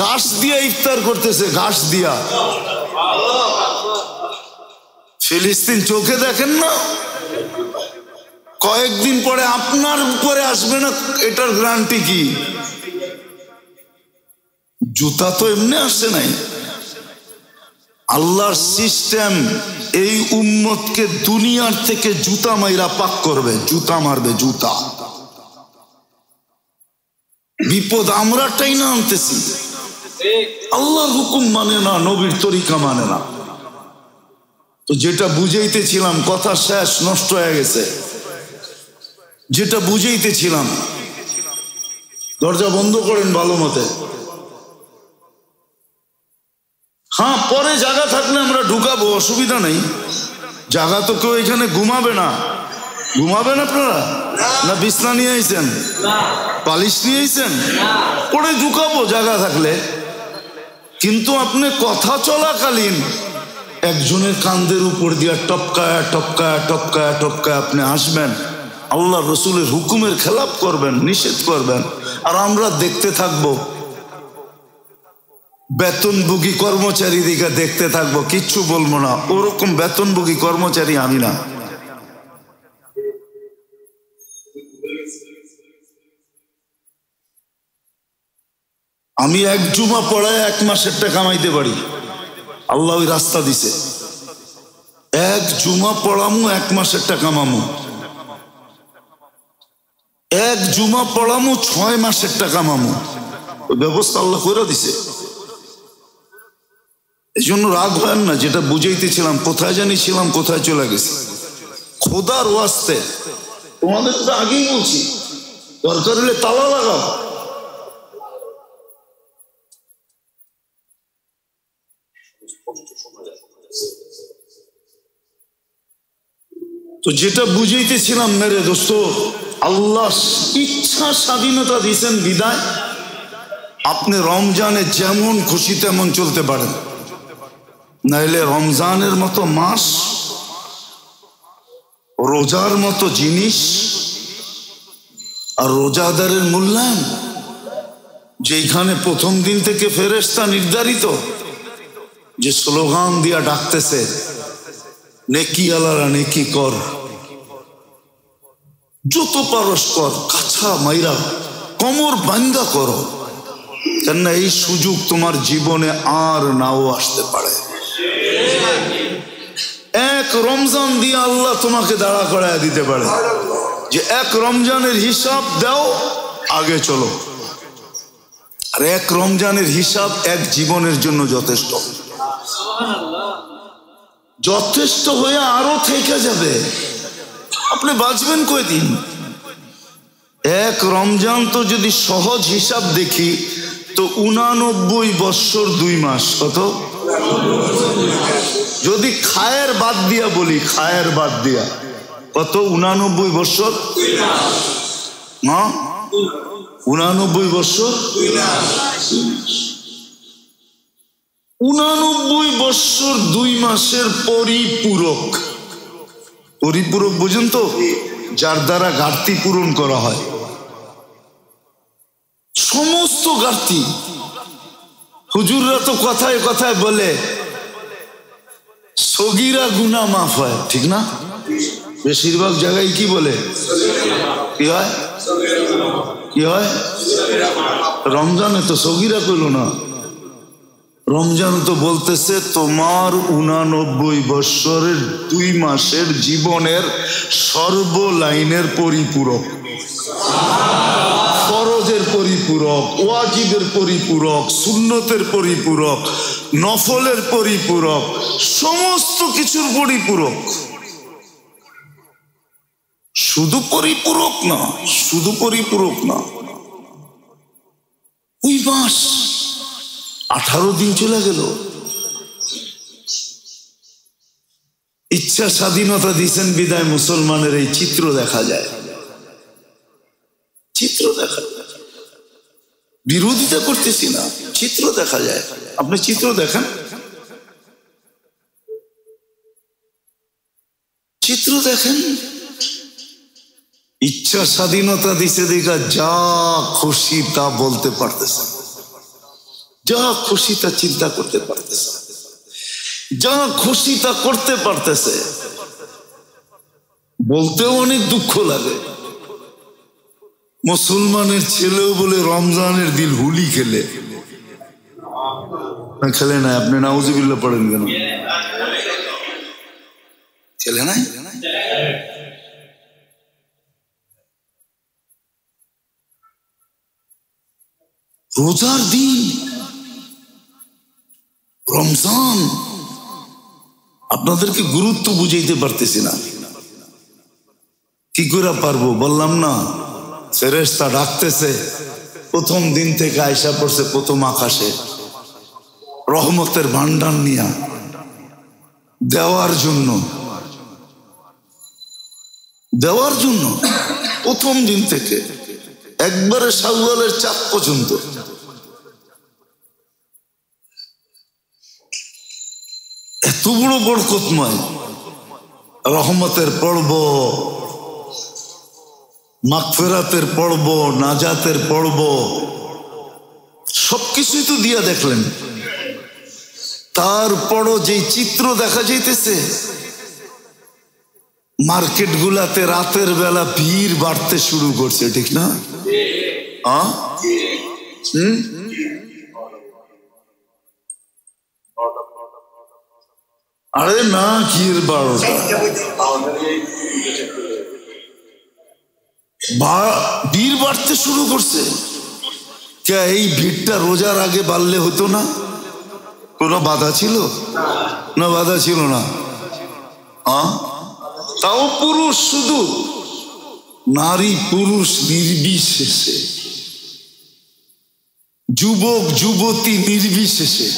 ঘাস দিয়া ইফতার করতেছে, ঘাস দিয়া। ফিলিস্তিন চোখে দেখেন না? কয়েকদিন পরে আপনার উপরে আসবে না, এটার গ্যারান্টি কি? জুতা তো এমনি আসছে নাই। আল্লাহর সিস্টেম এই উম্মতকে দুনিয়ার থেকে জুতা মাইরা পাক করবে, জুতা মারবে, জুতা। বিপদ আমরা টাইনা আনতেছি। আল্লাহর হুকুম মানে না, নবীর তরিকা মানে না। তো যেটা বুঝাইতেছিলাম, কথা শেষ, নষ্ট হয়ে গেছে। যেটা বুঝাইতেছিলাম, দরজা বন্ধ করেন ভালো মতে। হ্যাঁ, পরে জায়গা থাকলে আমরা ঢুকাবো, অসুবিধা নেই। জায়গা তো কেউ এখানে ঘুমাবে না। ঘুমাবেন আপনারা? না বিছনা নিয়ে আইছেন? পালিশ নিয়ে আইছেন? পরে ঢুকাবো জায়গা থাকলে। কিন্তু আপনি কথা চলাকালীন একজনের কান্দের উপর দিয়ে টপকায়া টপকায়া টপকায়া টপকায়া আপনি আসবেন, আল্লাহ রসুলের হুকুমের খেলাপ করবেন, নিষেধ করবেন, আর আমরা দেখতে থাকবো। বেতনভোগী কর্মচারী দিকে দেখতে থাকবো, কিচ্ছু বলবো না। ওরকম বেতনভোগী কর্মচারী আমি না। আমি 1 জুমা পড়ায় 1 মাসের টাকা কামাইতে পারি। আল্লাহ ওই রাস্তা দিছে। 1 জুমা পড়ামু 1 মাসের টাকা কামামু। 1 জুমা পড়ামু 6 মাসের টাকা কামামু। ওই ব্যবস্থা আল্লাহ করে দিছে। এই জন্য রাগ হয় না। যেটা বুঝাইতেছিলাম, কোথায় জানি ছিলাম, কোথায় চলে গেছি। খোদার ওয়াস্তে তোমাদের তো আগেই বলছি, দরকার হলে তালা লাগাও। তো যেটা বুঝাইতেছিলাম, মেরে দোস্ত, আল্লাহ ইচ্ছা স্বাধীনতা দিয়েছেন বিদায় আপনি রমজানে যেমন খুশি তেমন চলতে পারেন, নাইলে রমজানের মতো মাস, রোজার মতো জিনিস আর রোজাদারের মূল্যায়ন, যেখানে প্রথম দিন থেকে ফেরেশতা নির্ধারিত যে স্লোগান দিয়া ডাকতেছে, নেকি আলারা নেকি কর, যত পারস কর, কাছা মাইরা কমর বাঙ্গা করো, কেননা এই সুযোগ তোমার জীবনে আর নাও আসতে পারে। এক রমজান দিয়ে আল্লাহ তোমাকে দাঁড়া করায় দিতে পারে যে এক রমজানের হিসাব দাও, আগে চলো। আর এক রমজানের হিসাব এক জীবনের জন্য যথেষ্ট, যথেষ্ট হয়ে আরো থেকে যাবে। আপনি বাঁচবেন কয়দিন? এক রমজান তো যদি সহজ হিসাব দেখি তো 89 বৎসর 2 মাস। কত? যদি খায়ের বাদ দিয়া বলি, খায়ের বাদ দিয়া কত? 89 বৎসর না, 89 বৎসর 89 বৎসর 2 মাসের পরিপূরক। পরিপূরক বুঝুন তো, যার দ্বারা ঘাটতি পূরণ করা হয়, সমস্ত ঘাটতি। হুজুররা তো কথায় কথায় বলে সগীরা গুনাহ মাফ হয়, ঠিক না? বেশিরভাগ জায়গায় কি বলে? কি হয়? কি হয়? রমজানে তো সগীরা কইল না, রমজান তো বলতেছে তোমার 89 বৎসরের 2 মাসের জীবনের সর্বলাইনের পরিপূরক, ফরজের পরিপূরক, ওয়াজিবের পরিপূরক, সুন্নতের পরিপূরক, নফলের পরিপূরক, সমস্ত কিছুর পরিপূরক। শুধু পরিপূরক না, শুধু পরিপূরক না, ওই মাস 18 দিন চলে গেল। ইচ্ছা স্বাধীনতা দিয়েছেন বিদায় মুসলমানের এই চিত্র দেখা যায়, চিত্র দেখা যায়। বিরোধিতা করতেছি না, চিত্র দেখা যায়। আপনি চিত্র দেখেন, চিত্র দেখেন। ইচ্ছা স্বাধীনতা দিছে দেখা যা খুশি তা বলতে পারতেছে, যা খুশি তা চিন্তা করতে পারতেছে, যা খুশি তা করতে পারতেছে। বলতেও অনেক দুঃখ লাগে, মুসলমানের ছেলেও বলে রমজানের দিন হোলি খেলে। খেলে না? আপনি নাউজুবিল্লাহ পড়েন কেন? খেলে নাই? রোজার দিন রমজান, আপনাদেরকে গুরুত্ব বুঝাইতে পারতেছি না। কি করে পারবো? বললাম না, ফেরেশতা ডাকতেছে প্রথম দিন থেকে, আয়সা পড়ছে প্রথম আকাশে রহমতের ভান্ডার নিয়া দেওয়ার জন্য, দেওয়ার জন্য প্রথম দিন থেকে একবারে শাওয়ালের চাঁদ পর্যন্ত। এত বড় বরকতময় রহমতের পর্ব, মাগফিরাতের পর্ব, নাজাতের পর্ব, সবকিছুই তো দিয়া দেখলেন। তারপরও যে চিত্র দেখা যাইতেছে, মার্কেট গুলাতে রাতের বেলা ভিড় বাড়তে শুরু করছে, ঠিক না? আরে না, কি 12টা ভিড় বাড়তে শুরু করছে। কে এই ভিড়টা রোজার আগে বাড়লে হতো না? কোনো বাধা ছিল না? বাধা ছিল না। তাও পুরুষ, শুধু নারী পুরুষ নির্বিশেষে, যুবক যুবতী নির্বিশেষে।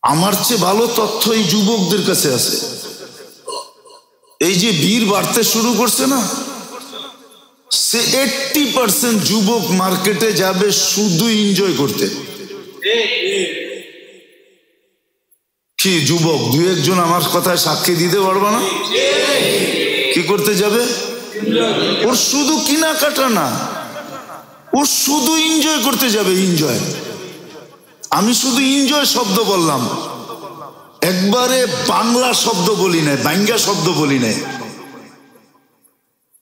আমার চেয়ে ভালো তথ্য এই যুবকদের কাছে আছে। এই যে ভিড় বাড়তে শুরু করছে না, সে 80% যুবক মার্কেটে যাবে শুধু এনজয় করতে। কি যুবক দু একজন আমার কথায় সাক্ষী দিতে পারবে না? কি করতে যাবে? ওর শুধু কেনাকাটা না, ও শুধু এনজয় করতে যাবে। এনজয়, আমি শুধু এনজয় শব্দ বললাম, একবারে বাংলা শব্দ বলি নাই, বাংলা শব্দ বলি নাই।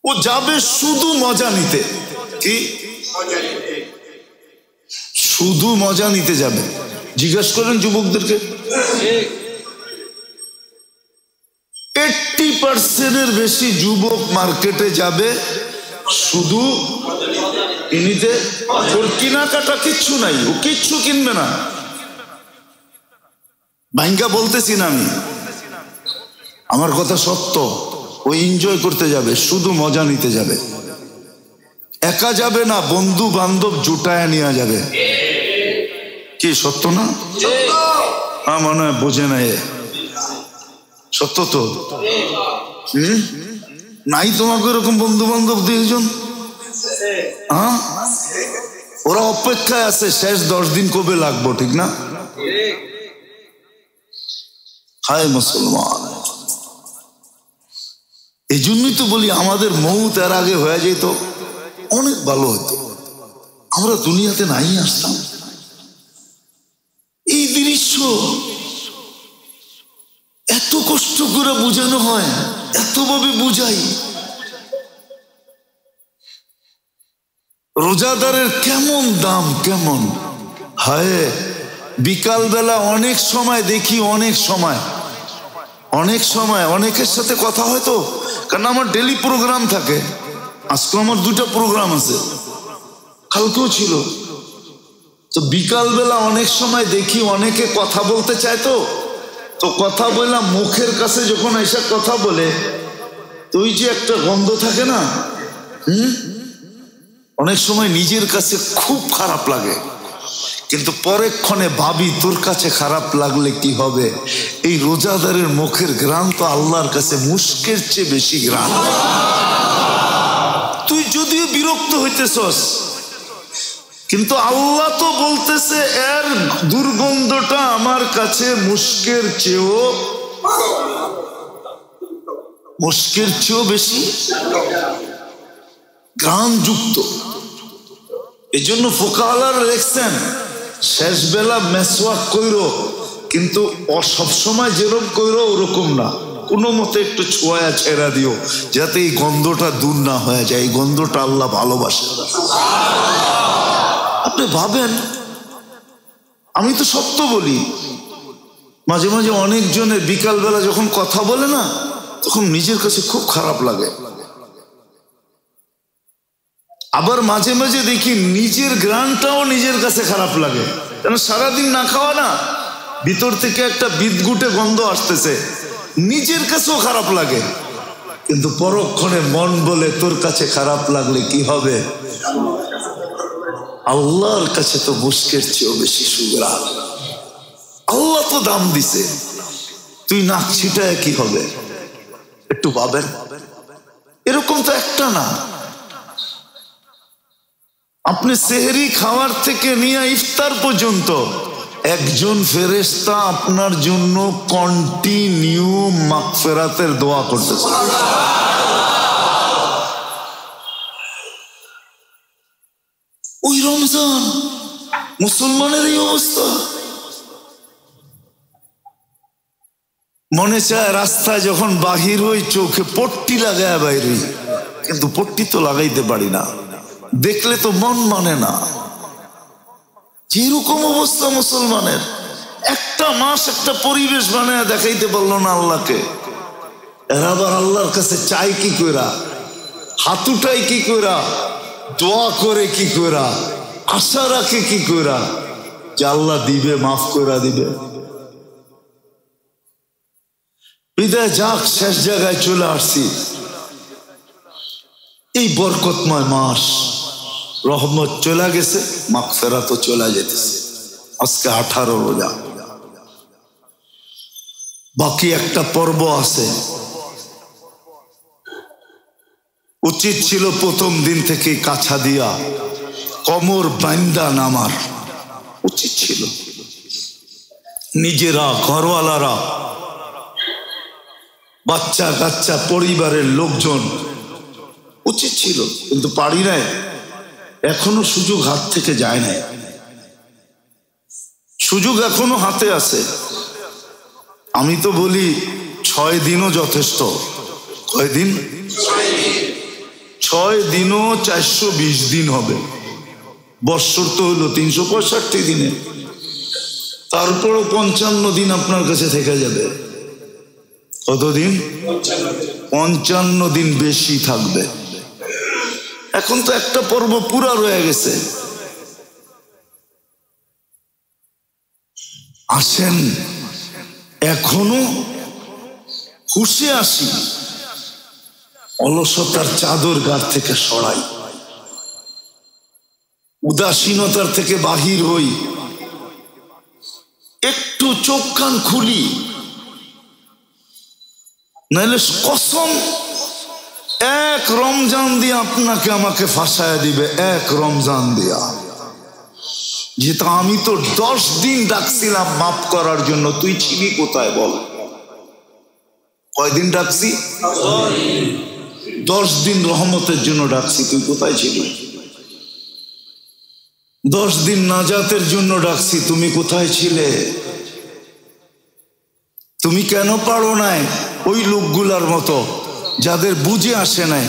ও যাবে শুধু মজা নিতে। কি শুধু মজা নিতে যাবে? জিজ্ঞেস করেন যুবকদেরকে, 80% বেশি যুবক মার্কেটে যাবে শুধু কিনিতে। ওর কেনাকাটা কিচ্ছু নাই, ও কিচ্ছু কিনবে না। ভাঙ্গা বলতেছি না আমি, আমার কথা সত্য। ও এনজয় করতে যাবে, শুধু মজা নিতে যাবে। একা যাবে না, বন্ধু বান্ধব জুটায় নিয়ে যাবে। কি সত্য না? মনে হয় বোঝে না, সত্য তো। নাই তোমাকে এরকম বন্ধু বান্ধব 2জন? হ্যাঁ, ওরা অপেক্ষায় আছে শেষ 10 দিন কবে লাগবো, ঠিক না? হায় মুসলমান, এই জন্যই তো বলি আমাদের মৌত এর আগে হয়ে যেত অনেক ভালো হতো, আমরা দুনিয়াতে নাই আসতাম। এই দৃশ্য এত কষ্ট করে বুঝানো হয়, এতভাবে বুঝাই। রোজাদারের কেমন দাম, কেমন হায়। বিকাল বেলা অনেক সময় দেখি, অনেক সময় অনেকের সাথে কথা হয় তো, কারণ আমার ডেলি প্রোগ্রাম থাকে। আজকে আমার 2টা প্রোগ্রাম আছে, কালকেও ছিল। তো বিকাল বেলা অনেক সময় দেখি অনেকে কথা বলতে চায়, তো কথা বললাম মুখের কাছে যখন এসে কথা বলে, তো ওই যে একটা গন্ধ থাকে না, অনেক সময় নিজের কাছে খুব খারাপ লাগে, কিন্তু পরেক্ষণে ভাবি তোর কাছে খারাপ লাগলে কি হবে, এই রোজাদারের মুখের ঘ্রাণ তো আল্লাহর কাছে মুস্কের চেয়ে বেশি ঘ্রাণ। তুই যদিও বিরক্ত হইতেছস, কিন্তু আল্লাহ তো বলতেছে এর দুর্গন্ধটা আমার কাছে মুস্কের চেয়েও বেশি ঘ্রাণযুক্ত। এই জন্য ফোকাহালারা লিখছেন শেষ বেলা মেসওয়াক কইরো, কিন্তু সবসময় যেরকম কইরো ওরকম না, কোনো মতে একটু ছোঁয়া ছেড়া দিও, যাতে এই গন্ধটা দূর না হয়ে যায়। এই গন্ধটা আল্লাহ ভালোবাসে। আপনি ভাবেন, আমি তো সত্য বলি, মাঝে মাঝে অনেকজনের বিকালবেলা যখন কথা বলে না, তখন নিজের কাছে খুব খারাপ লাগে। আবার মাঝে মাঝে দেখি নিজের ঘ্রাণটাও নিজের কাছে খারাপ লাগে, কেন সারাদিন না খাওয়া না, ভিতর থেকে একটা বিদগুটে গন্ধ আসতেছে, নিজের কাছেও খারাপ লাগে। কিন্তু পরক্ষণে মন বলে তোর কাছে খারাপ লাগলে কি হবে, আল্লাহর কাছে তো মুস্কের চেয়েও বেশি সুগ্রাণ। আল্লাহ তো দাম দিছে, তুই নাক ছিটায় কি হবে একটু ভাবেন। এরকম তো একটা না, আপনি সেহরি খাওয়ার থেকে নিয়ে ইফতার পর্যন্ত একজন ফেরেশতা আপনার জন্য কন্টিনিউ মাগফিরাতের দোয়া করতেছে। ওই রমজান মুসলমানের এই অবস্থা। মনে চায় রাস্তায় যখন বাহির হই চোখে পট্টি লাগায় বাইর হই, কিন্তু পট্টি তো লাগাইতে পারি না, দেখলে তো মন মানে না। যেরকম অবস্থা মুসলমানের, একটা মাস একটা পরিবেশ বানায় দেখাইতে পারলো না আল্লাহকে। এরা আবার আল্লাহর কাছে চাই কি কইরা, হাতুটাই কি কইরা, দোয়া করে কি কইরা, আশা রাখে কি কইরা যে আল্লাহ দিবে, মাফ কইরা দিবে। বিদায় যাক, শেষ জায়গায় চলে আসছি। এই বরকতময় মাস, রহমত চলে গেছে, মাগফিরাতও চলে যেতেছে। আজকে 18 রোজা, বাকি একটা পর্ব আছে, উচিত ছিল প্রথম দিন থেকে কাছা দিয়া কমর বান্দা নামার উচিত ছিল। নিজেরা, ঘরওয়ালারা, বাচ্চা কাচ্চা, পরিবারের লোকজন উচিত ছিল, কিন্তু পারি নাই। এখনো সুযোগ হাত থেকে যায় নাই, সুযোগ এখনো হাতে আছে। আমি তো বলি 6 দিনও যথেষ্ট। কয়দিন? 6 দিনও 420 দিন হবে। বৎসর তো হলো 365 দিনে, তারপরও 55 দিন আপনার কাছে থেকে যাবে। কতদিন? 55 দিন বেশি থাকবে। এখন তো একটা পর্ব পুরা রয়ে গেছে। আসেন এখনো হুশে আসি, অলসতার চাদর গার থেকে সরাই, উদাসীনতার থেকে বাহির হই, একটু চোখ কান খুলি। নাহলে কসম, এক রমজান দিয়ে আপনাকে আমাকে ফাঁসায় দিবে, এক রমজান দিয়া। যেটা আমি তো 10 দিন ডাকছিলাম মাফ করার জন্য, তুই ছিলি কোথায় বল? কয়দিন ডাকছি? 10 দিন রহমতের জন্য ডাকছি, তুই কোথায় ছিলি? 10 দিন নাজাতের জন্য ডাকছি, তুমি কোথায় ছিলে? তুমি কেন পারো নাই ওই লোকগুলার মতো যাদের বুঝে আসে নাই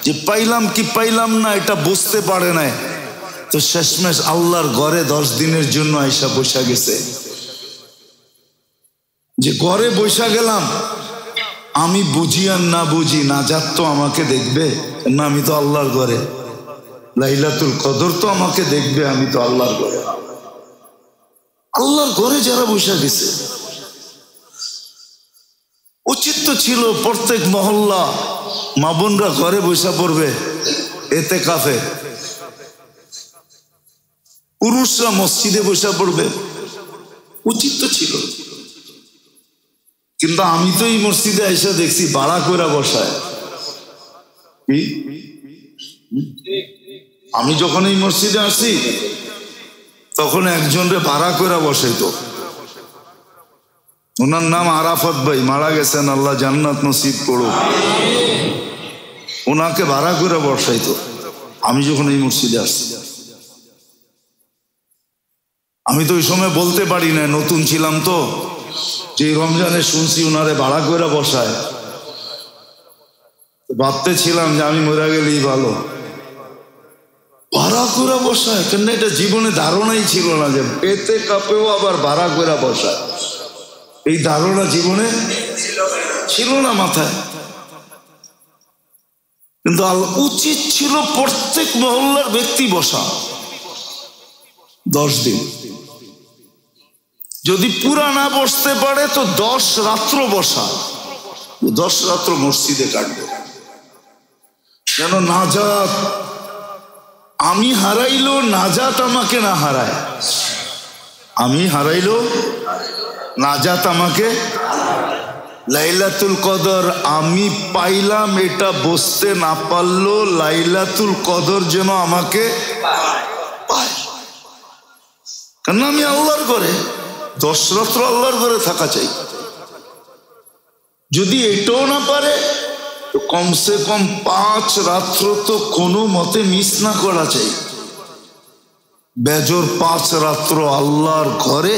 যে পাইলাম কি পাইলাম না এটা বুঝতে পারে নাই, তো শেষমেশ আল্লাহর ঘরে 10 দিনের জন্য আইসা বসা গেছে। যে ঘরে বসা গেলাম, আমি বুঝি আর না বুঝি, নাজাত তো আমাকে দেখবে না, আমি তো আল্লাহর ঘরে। লাইলাতুল কদর তো আমাকে দেখবে, আমি তো আল্লাহর ঘরে। আল্লাহর ঘরে যারা বসা গেছে, উচিত তো ছিল প্রত্যেক মহল্লা মা বোনরা ঘরে বসা পড়বে এতেকাফে, পুরুষরা মসজিদে বসা পড়বে, উচিত তো ছিল। কিন্তু আমি তো এই মসজিদে এসে দেখছি ভাড়া করে বসায়। আমি যখন এই মসজিদে আসি তখন একজনরে ভাড়া করে বসাইতো। ওনার নাম আরাফত ভাই, মারা গেছেন, আল্লাহ জান্নাত নসিব করুক। ওনাকে ভাড়া করে বসাইতো আমি যখন এই মসজিদে আসছি। আমি তো ওই সময় বলতে পারি না, নতুন ছিলাম তো, যে রমজানে শুনছি ওনারে ভাড়া করে বসায়, ভাবতে ছিলাম যে আমি মরে গেলেই ভালো। ভাড়া করে বসায় কেন? এটা জীবনে ধারণাই ছিল না যে পেতে কাপেও আবার ভাড়া করে বসায়। এই ধারণা জীবনে ছিল না মাথায়। কিন্তু উচিত ছিল প্রত্যেক মহল্লার ব্যক্তি বসা 10 দিন। যদি পুরা না বসতে পারে তো 10 রাত্র বসা, 10 রাত্র মসজিদে কাটবে। যেন নাজাত আমি হারাইলো, নাজাত আমাকে না হারায়। আমি হারাইলো, নাজাত আমাকে। লাইলাতুল কদর আমি পাইলাম, এটা বুঝতে না পারলো, লাইলাতুল কদর যেন আমাকে পায়। কেন? আমি আল্লাহর ঘরে, 10 রাত্র আল্লাহর ঘরে থাকা চাই। যদি এটাও না পারে তো কমসে কম 5 রাত্র তো কোনো মতে মিস না করা চাই। বেজোর 5 রাত্র আল্লাহর ঘরে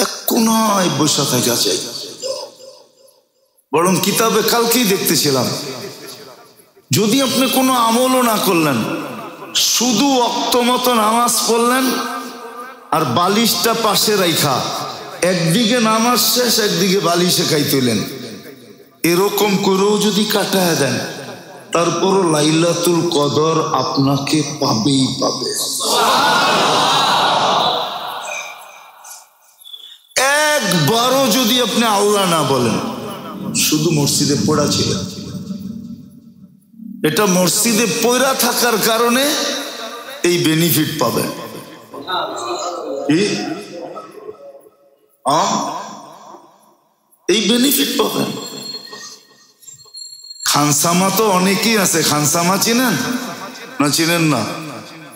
এক কোনায় বসে থাকা চাই। বরং কিতাবে কালকেই দেখতেছিলাম, যদি আপনি কোনো আমলও না করলেন, শুধু ওয়াক্ত মতো নামাজ পড়লেন আর বালিশটা পাশে রাইখা একদিকে নামাজ শেষ একদিকে বালিশে খাইতেলেন, এরকম করেও যদি কাটায় দেন, তারপরও লাইলাতুল কদর আপনাকে পাবেই পাবে। একবারও যদি আপনি আল্লাহ না বলেন, শুধু মসজিদে পড়া ছিলেন, এটা মসজিদে পড়া থাকার কারণে এই বেনিফিট পাবেন। এই বেনিফিট পাবেন। খানসামা তো অনেকেই আছে। খানসামা চিনেন না? চিনেন না?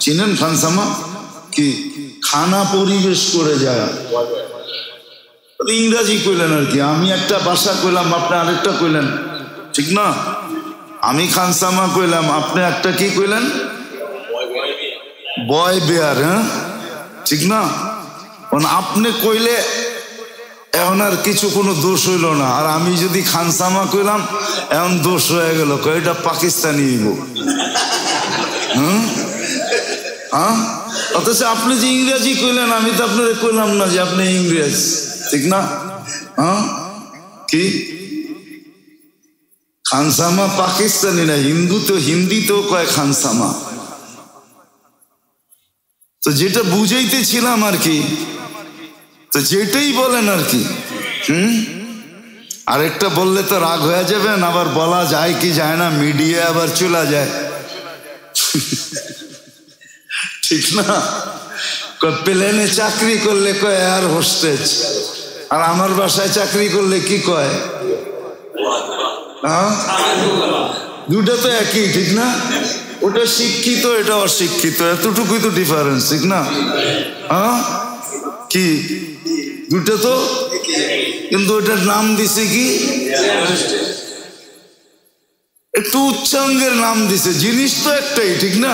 চিনেন খানসামা কি? খানা পরিবেশ করে যায়, ইংরাজি কইলেন আর কি। আমি একটা ভাষা কইলাম, আপনি আরেকটা কইলেন, ঠিক না? আমি খানসামা কইলাম, আপনি একটা কি কইলেন? বয় বেয়ার। হ্যাঁ, ঠিক না? আপনি কইলে এখন আর কিছু কোনো দোষ হইল না, আর আমি যদি খানসামা কইলাম এখন দোষ হয়ে গেল, এটা পাকিস্তানি হইব। হ্যাঁ, অথচ আপনি যে ইংরেজি কইলেন, আমি তো আপনার কইলাম না যে আপনি ইংরেজ, ঠিক না? হ্যাঁ, কি খানসামা পাকিস্তানি না, হিন্দিতেও কয় খানসামা। তো যেটা বুঝাইতেছিলাম আর কি, তো যেটাই বলেন আর কি। আরেকটা বললে তো রাগ হয়ে যাবেন, আবার বলা যায় কি যায় না, মিডিয়া আবার চলে যায়, ঠিক না? প্লেনে চাকরি করলে কয় এয়ার হোস্টেজ, আর আমার বাসায় চাকরি করলে কি কয়? দুটা তো একই, ঠিক না? ওটা শিক্ষিত, এটা অশিক্ষিত, এতটুকুই তো ডিফারেন্স, ঠিক না? কি দুটা তো, কিন্তু ওটার নাম দিছে কি, একটু উচ্চাঙ্গের নাম দিছে, জিনিস তো একটাই, ঠিক না?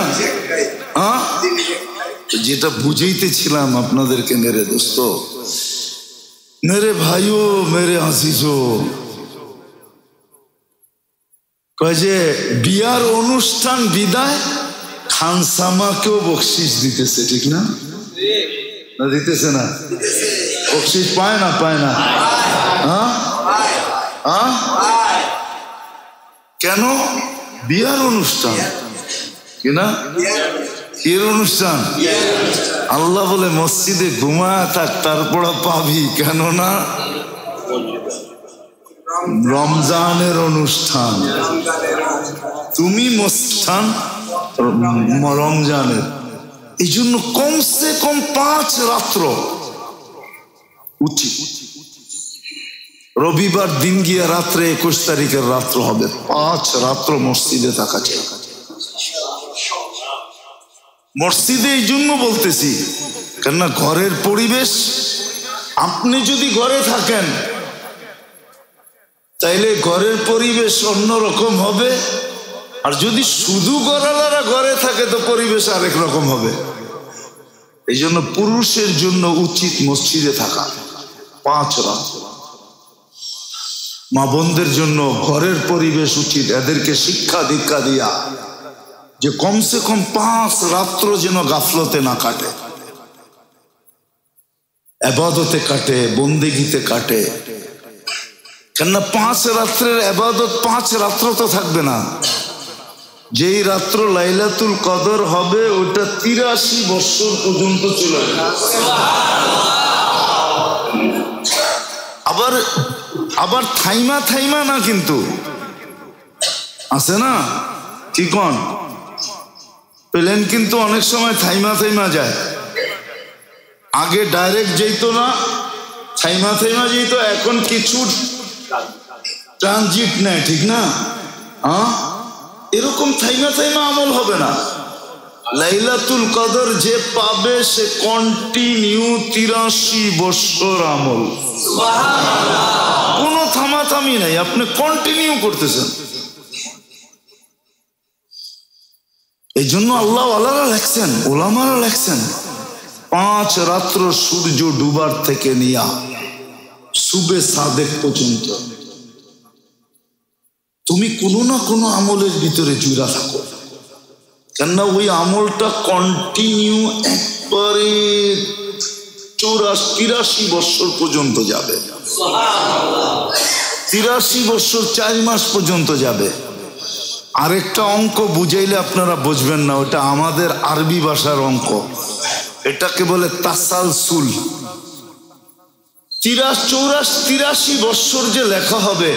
যেটা বুঝাইতেছিলাম আপনাদেরকে মেরে দোস্ত, মেরে ভাইও, মেরে আজিজো, কয় যে বিয়ার অনুষ্ঠান বিদায় খানসামাকেও বকশিস দিতেছে, ঠিক না? না দিতেছে না? বকশিস পায় না? পায় না? কেন? বিয়ার অনুষ্ঠান কিনা, এর অনুষ্ঠান। আল্লাহ বলে মসজিদে ঘুমায় থাক, তারপর পাবি, কেননা রমজানের অনুষ্ঠান, তুমি অনুষ্ঠান রমজানের। এই জন্য কমসে কম 5 রাত্র উচিত। রবিবার দিন গিয়ে রাত্রে 21 তারিখের রাত্র হবে, 5 রাত্র মসজিদে থাকা চাই। মসজিদে এই জন্য বলতেছি, কেননা ঘরের পরিবেশ, আপনি যদি ঘরে থাকেন তাইলে ঘরের পরিবেশ অন্যরকম হবে, আর যদি শুধু ঘরওয়ালারা ঘরে থাকে তো পরিবেশ আরেক রকম হবে। এই জন্য পুরুষের জন্য উচিত মসজিদে থাকা 5 রাত। মা বোনদের জন্য ঘরের পরিবেশ উচিত, এদেরকে শিক্ষা দীক্ষা দিয়া যে কমসে কম 5 রাত্র যেন গাফলতে না কাটে, ইবাদতে কাটে, বন্দেগীতে কাটে। কেননা 5 রাত্রের ইবাদত 5 রাত্র তো থাকবে না। যেই রাত্র লাইলাতুল কদর হবে ওটা 83 বছর পর্যন্ত চলে যাবে। আবার থাইমা না, কিন্তু আছে না, কি কোন প্লেন কিন্তু অনেক সময় থাইমা যায়। আগে ডাইরেক্ট যেত না, থাইমা যেত, এখন কিছু ট্রানজিট নেয়, ঠিক না? এরকম থাইমা আমল হবে না। লাইলাতুল কদর যে পাবে সে কন্টিনিউ 83 বছর আমল, কোনো থামাথামি নাই, আপনি কন্টিনিউ করতেছেন। এই জন্য আল্লাহ আল্লাহরা লেখছেন, ওলামারা লেখছেন, 5 রাত্র সূর্য ডুবার থেকে নিয়া সুবে সাদেক পর্যন্ত তুমি কোনো না কোনো আমলের ভিতরে জুড়া থাকো, কেননা ওই আমলটা কন্টিনিউ একবারে 83 বছর পর্যন্ত যাবে, 83 বছর 4 মাস পর্যন্ত যাবে। আরেকটা অঙ্ক বুঝাইলে আপনারা বুঝবেন না, ওটা আমাদের আরবি ভাষার অঙ্ক, এটাকে বলে তাসালসুল। 83 বছর যে লেখা হবে,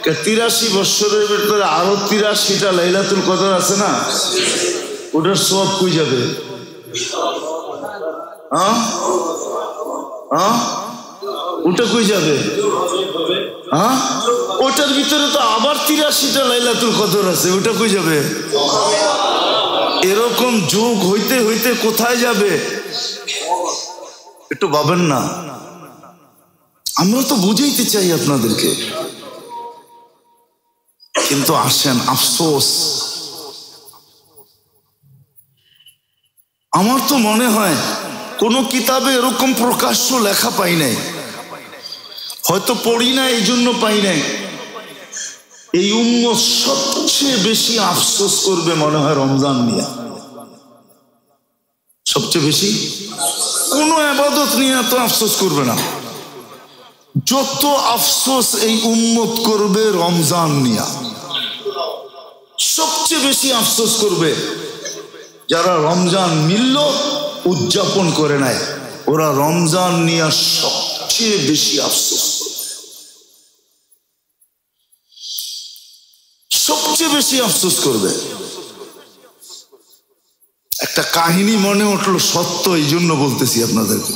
83 বছরের ভিতরে আরো 83টা লাইলাতুল কদর আছে না, ওটার সওয়াব কই যাবে? ওটা কই যাবে? হ্যাঁ, ওটার ভিতরে তো আবার 83টা লাইলাতুল কদর আছে, ওটা কই যাবে? এরকম যোগ হইতে হইতে কোথায় যাবে? একটু ভাবেন না। আমরা তো বুঝাইতে চাই আপনাদেরকে, কিন্তু আসেন, আফসোস আমার তো মনে হয় কোন কিতাবে এরকম প্রকাশ্য লেখা পাই নাই, হয়তো পড়ি না এই জন্য পাই নাই। এই উম্মত সবচেয়ে বেশি আফসোস করবে মনে হয় রমজান নিয়ে, সবচেয়ে বেশি। কোন ইবাদত নিয়ে তো আফসোস করবে না, যত আফসোস এই উম্মত করবে রমজান নিয়ে। সবচেয়ে বেশি আফসোস করবে যারা রমজান মিলল উদযাপন করে নাই, ওরা রমজান নিয়ে সবচেয়ে বেশি আফসোস করবে, সবচেয়ে বেশি আফসোস করবে। একটা কাহিনী মনে উঠলো, সত্য, এই জন্য বলতেছি আপনাদেরকে।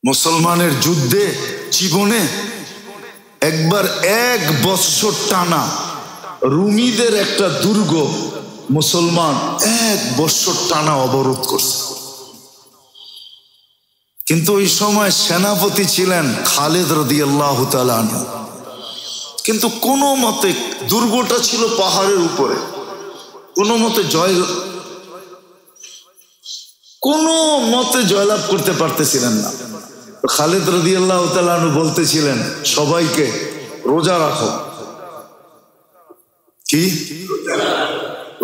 মুসলমানের যুদ্ধে জীবনে একবার 1 বছর টানা রুমিদের একটা দুর্গ মুসলমান 1 বছর টানা অবরোধ করছে। কিন্তু ওই সময় সেনাপতি ছিলেন খালিদ রাদিয়াল্লাহু তাআলা আনহু। কিন্তু কোনো মতে, দুর্গটা ছিল পাহাড়ের উপরে, কোনো মতে জয়লাভ করতে পারতেছিলেন না। খালিদ রাদিয়াল্লাহু তাআলা আনহু বলতেছিলেন সবাইকে, রোজা রাখো। কি?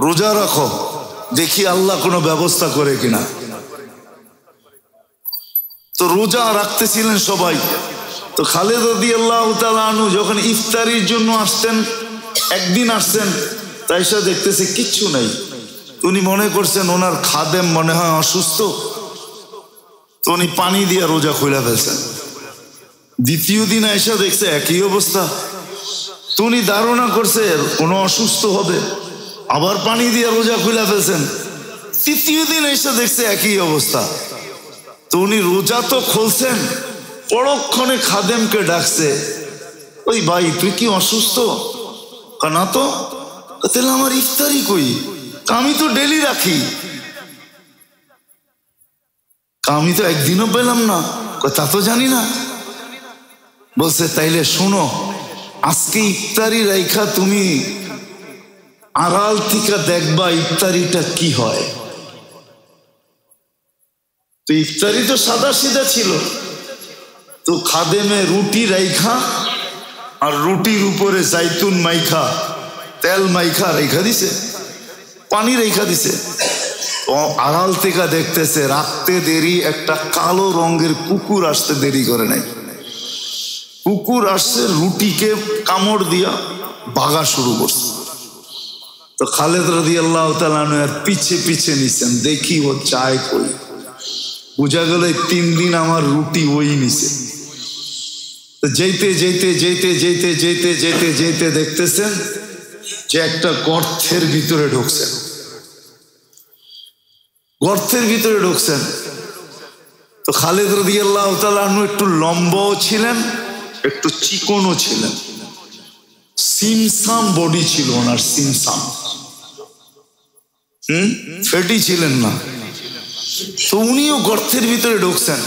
রোজা রাখো, দেখি আল্লাহ কোনো ব্যবস্থা করে কিনা। তো রোজা রাখতেছিলেন সবাই। তো খালিদ রাদিয়াল্লাহু তাআলা আনহু যখন ইফতারির জন্য আসতেন, একদিন আসছেন, তাই সে দেখতেছে কিচ্ছু নাই। উনি মনে করছেন ওনার খাদেম মনে হয় অসুস্থ, তো উনি পানি দিয়ে রোজা খুলে ফেলছেন। দ্বিতীয় দিন এসে দেখছে একই অবস্থা, তো উনি ধারণা করছে কোনো অসুস্থ হবে, আবার পানি দিয়ে রোজা খুলে ফেলছেন। তৃতীয় দিন এসে দেখছে একই অবস্থা, তো উনি রোজা তো খুলছেন, পরক্ষণে খাদেমকে ডাকছে, ওই ভাই তুই কি অসুস্থ? না তো। তাহলে আমার ইফতারি কই? আমি তো ডেলি রাখি। আমি তো একদিনও পেলাম না। তা তো জানি না। বলছে তাইলে শোনো, আজকে ইফতারি রাইখা তুমি আড়াল থেকে দেখবা ইফতারিটা কি হয়। তো ইফতারি তো সাদা সিধা ছিল, তো খাদেমে রুটি রাইখা আর রুটির উপরে জাইতুন মাইখা, তেল মাইখা রেখা দিছে, পানি রেখা দিছে। আড়াল থেকে দেখতেছে রাখতে দেরি, একটা কালো রঙের কুকুর আসতে দেরি করে নাই। কুকুর আসছে, রুটিকে কামড় দিয়া ভাগা শুরু করছে। তো খালিদ রাদিয়াল্লাহু তাআলা আনহু আর পিছে পিছে নিছেন, দেখি ও চায় কই। বুঝা গেল 3 দিন আমার রুটি ওই নিছে। তো যেতে যেতে যেতে যেতে যেতে যেতে যেতে দেখতেছেন যে একটা গর্তের ভিতরে ঢুকছেন। গর্তের ভিতরে ঢুকছেন। তো খালিদ রাদিয়াল্লাহু তাআলা আনহু একটু লম্বাও ছিলেন, একটু চিকনও ছিলেন, সিমসাম বডি ছিল ওনার, সিমসাম, ফেটি ছিলেন না। তো উনিও গর্তের ভিতরে ঢুকছেন।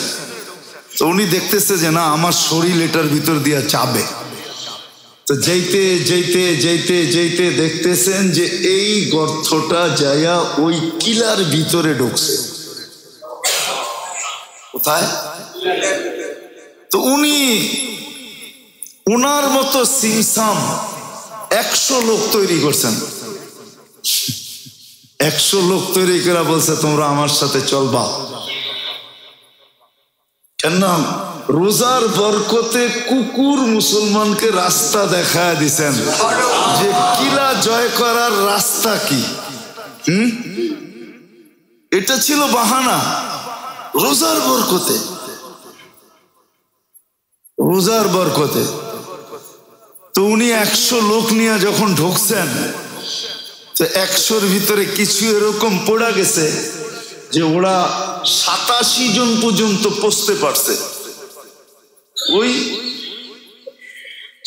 তো উনি দেখতেছে যে না, আমার শরীর এটার ভিতর দিয়া চাবে। তো যেতে যেতে যেতে যেতে দেখতেছেন যে এই গর্তটা যায়া ওই কিলার ভিতরে ঢুকছে। কোথায়? তো উনি উনার মতো সিমসাম 100 লোক তৈরি করছেন। 100 লোক তৈরি করে বলছে তোমরা আমার সাথে চলবা। কেন? রোজার বরকতে কুকুর মুসলমানকে রাস্তা দেখায় দিছেন যে কিলা জয় করার রাস্তা কি। এটা ছিল বাহানা। রোজার বরকতে, রোজার বরকতে। তো উনি 100 লোক নিয়ে যখন ঢুকছেন, তো 100-র ভিতরে কিছু এরকম পড়া গেছে যে ওরা 87 জন পর্যন্ত পৌঁছতে পারছে। ওই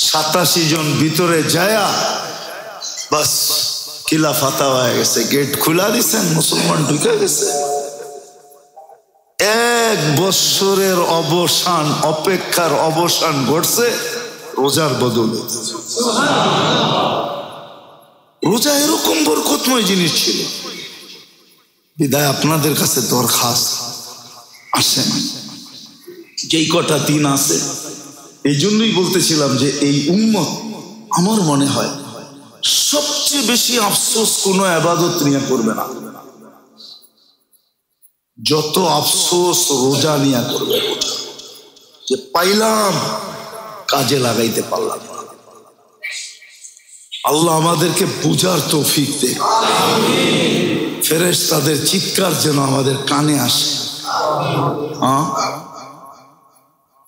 87 জন ভিতরে যায়া বাস কিলা ফাতা হয়ে গেছে, গেট খুলা দিচ্ছেন, মুসলমান ঢুকে গেছে। 1 বছরের অবসান, অপেক্ষার অবসান ঘটছে রোজার বদলে। রোজা এরকম বরকতময় জিনিস ছিল। বিদায় আপনাদের কাছে দরখাস্ত, আসেন যেই কটা দিন আছে, এই জন্যই বলতেছিলাম যে এই উম্মত আমার মনে হয় সবচেয়ে বেশি আফসোস কোনো ইবাদত নিয়ে করবে না, যত আফসোস রোজা নিয়ে করবে। রোজা যে পাইলাম কাজে লাগাইতে পারলাম। আল্লাহ আমাদেরকে বুঝার তৌফিক দেয়। ফেরেশতাদের চিৎকার যেন আমাদের কানে আসে,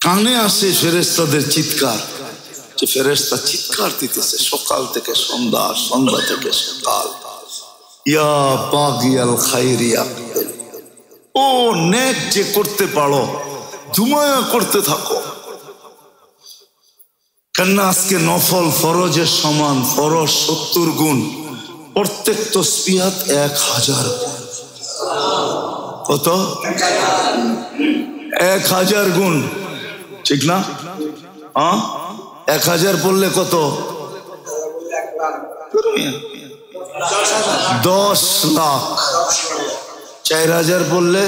কানে আসে ফেরেশতাদের চিৎকার। যে ফেরেশতা চিৎকার দিতেছে সকাল থেকে সন্ধ্যা, সন্ধ্যা থেকে সকাল, ইয়া বাগিয়াল খায়রি আকবিল, ও নেক যে করতে পারো ধুমায়া করতে থাকো। কেননা আজকে নফল ফরজের সমান, ফরজ 70 গুণ, প্রত্যেক তাসবিহাত 1000 গুণ। কত? 1000 গুণ, ঠিক না? 1000 পড়লে কত? 10 লাখ। 4000 পড়লে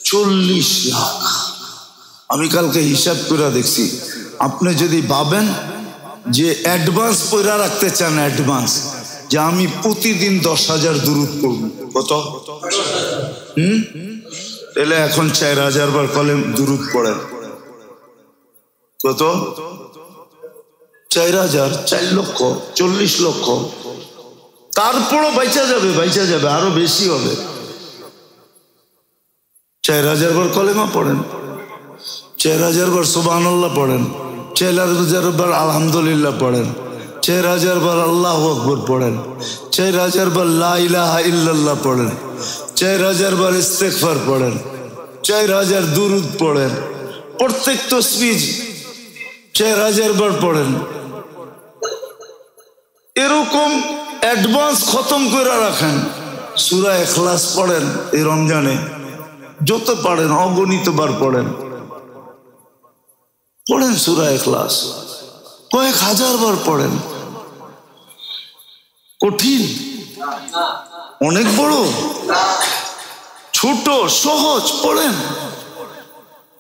40 লাখ। আমি কালকে হিসাব করে দেখছি, আপনি যদি ভাবেন যে অ্যাডভান্স পয়রা রাখতে চান, অ্যাডভান্স যে আমি প্রতিদিন 10,000 দুরূদ পড়ব, কত? তাহলে এখন 4000 বার কলেম দুরূদ পড়েন, কত? 4000, 4 লক্ষ, 40 লক্ষ। তারপরও বাইচা যাবে, বাইচা যাবে, আরো বেশি হবে। 4000 বার কলেমা পড়েন, 4000 বার সুবহানাল্লাহ পড়েন, 4000 বার আলহামদুলিল্লাহ পড়েন, 4000 বার আল্লাহু আকবার পড়েন, 4000 বার লা ইলাহা ইল্লাল্লাহ পড়েন, 4000 বার ইস্তেগফার পড়েন, 4000 দুরূদ পড়েন, প্রত্যেক তাসবিহ 4000 বার পড়েন। এরকম অ্যাডভান্স খতম করে রাখেন। সূরা ইখলাস পড়েন এই রমজানে, যত পারেন অগণিত বার পড়েন, পড়েন সূরা ইখলাস, কয়েক হাজার বার পড়েন। কঠিন? অনেক বড়? ছোট? সহজ? পড়েন।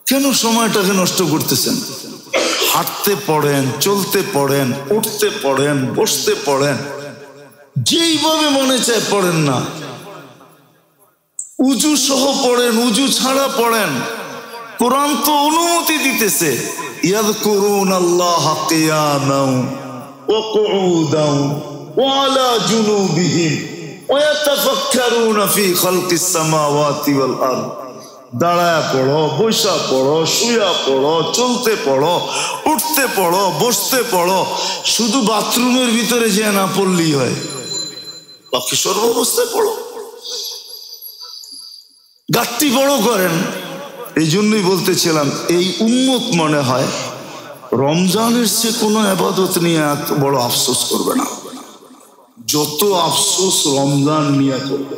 কেন সময়টাকে নষ্ট করতেছেন? হাঁটতে পড়েন, চলতে পড়েন, উঠতে পড়েন, বসতে পড়েন, যেইভাবে মনে চায় পড়েন না। উজু সহ পড়েন, উজু ছাড়া পড়েন। কোরআন তো অনুমতি দিতেছে, ইয়াযকুরুনাল্লাহা কিয়ামান ওয়া কুউদান ওয়া আলা জুনুবিহিম ওয়া ইয়াতাফাক্কারুনা ফি খালকিস সামাওয়াতি ওয়াল আরদ। দাঁড়ায় পড়ো, বসা পড়ো, শুয়া পড়ো, চলতে পড়ো, উঠতে পড়ো, বসতে পড়ো। শুধু বাথরুমের ভিতরে যে না পড়লেই হয়, বাকি সর্বাবস্থায় পড়ো। গাঁটটি বড় করেন। এই জন্যই বলতেছিলাম এই উম্মত মনে হয় রমজানের চেয়ে কোনো ইবাদত নিয়ে এত বড় আফসোস করবে না, যত আফসোস রমজান নিয়ে করবে।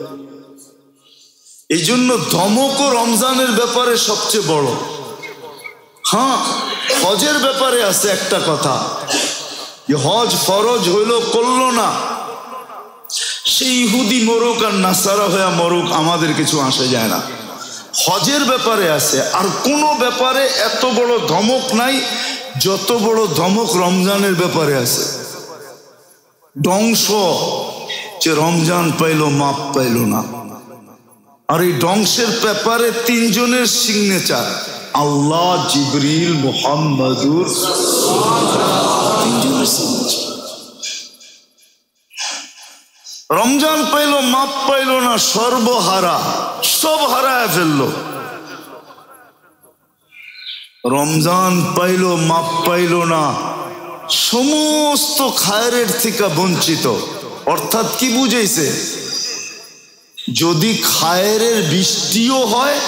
এই জন্য ধমকও রমজানের ব্যাপারে সবচেয়ে বড়। হ্যাঁ, হজের ব্যাপারে আছে একটা কথা, যে হজ ফরজ হইল, করলো না, সেই ইহুদি মরুক আর নাসারা হয়ে মরুক, আমাদের কিছু আসে যায় না। হজের ব্যাপারে আছে। আর কোনো ব্যাপারে এত বড় ধমক নাই যত বড় ধমক রমজানের ব্যাপারে আছে। ধ্বংস, যে রমজান পাইলো মাপ পাইলো না। আর এই ধ্বংসের ব্যাপারে 3 জনের সিগনেচার, আল্লাহ, জিবরিল, মুহাম্মাদুর। 3 জনের সিগনেচার। রমজান পাইলো মাপ পাইলো না, সর্বহারা, সব হারায় ফেললো। রমজান পাইলো মাপ পাইলো না, সমস্ত খায়রের থেকে বঞ্চিত। অর্থাৎ কি বুঝাইছে? যদি খায়রের বৃষ্টিও হয়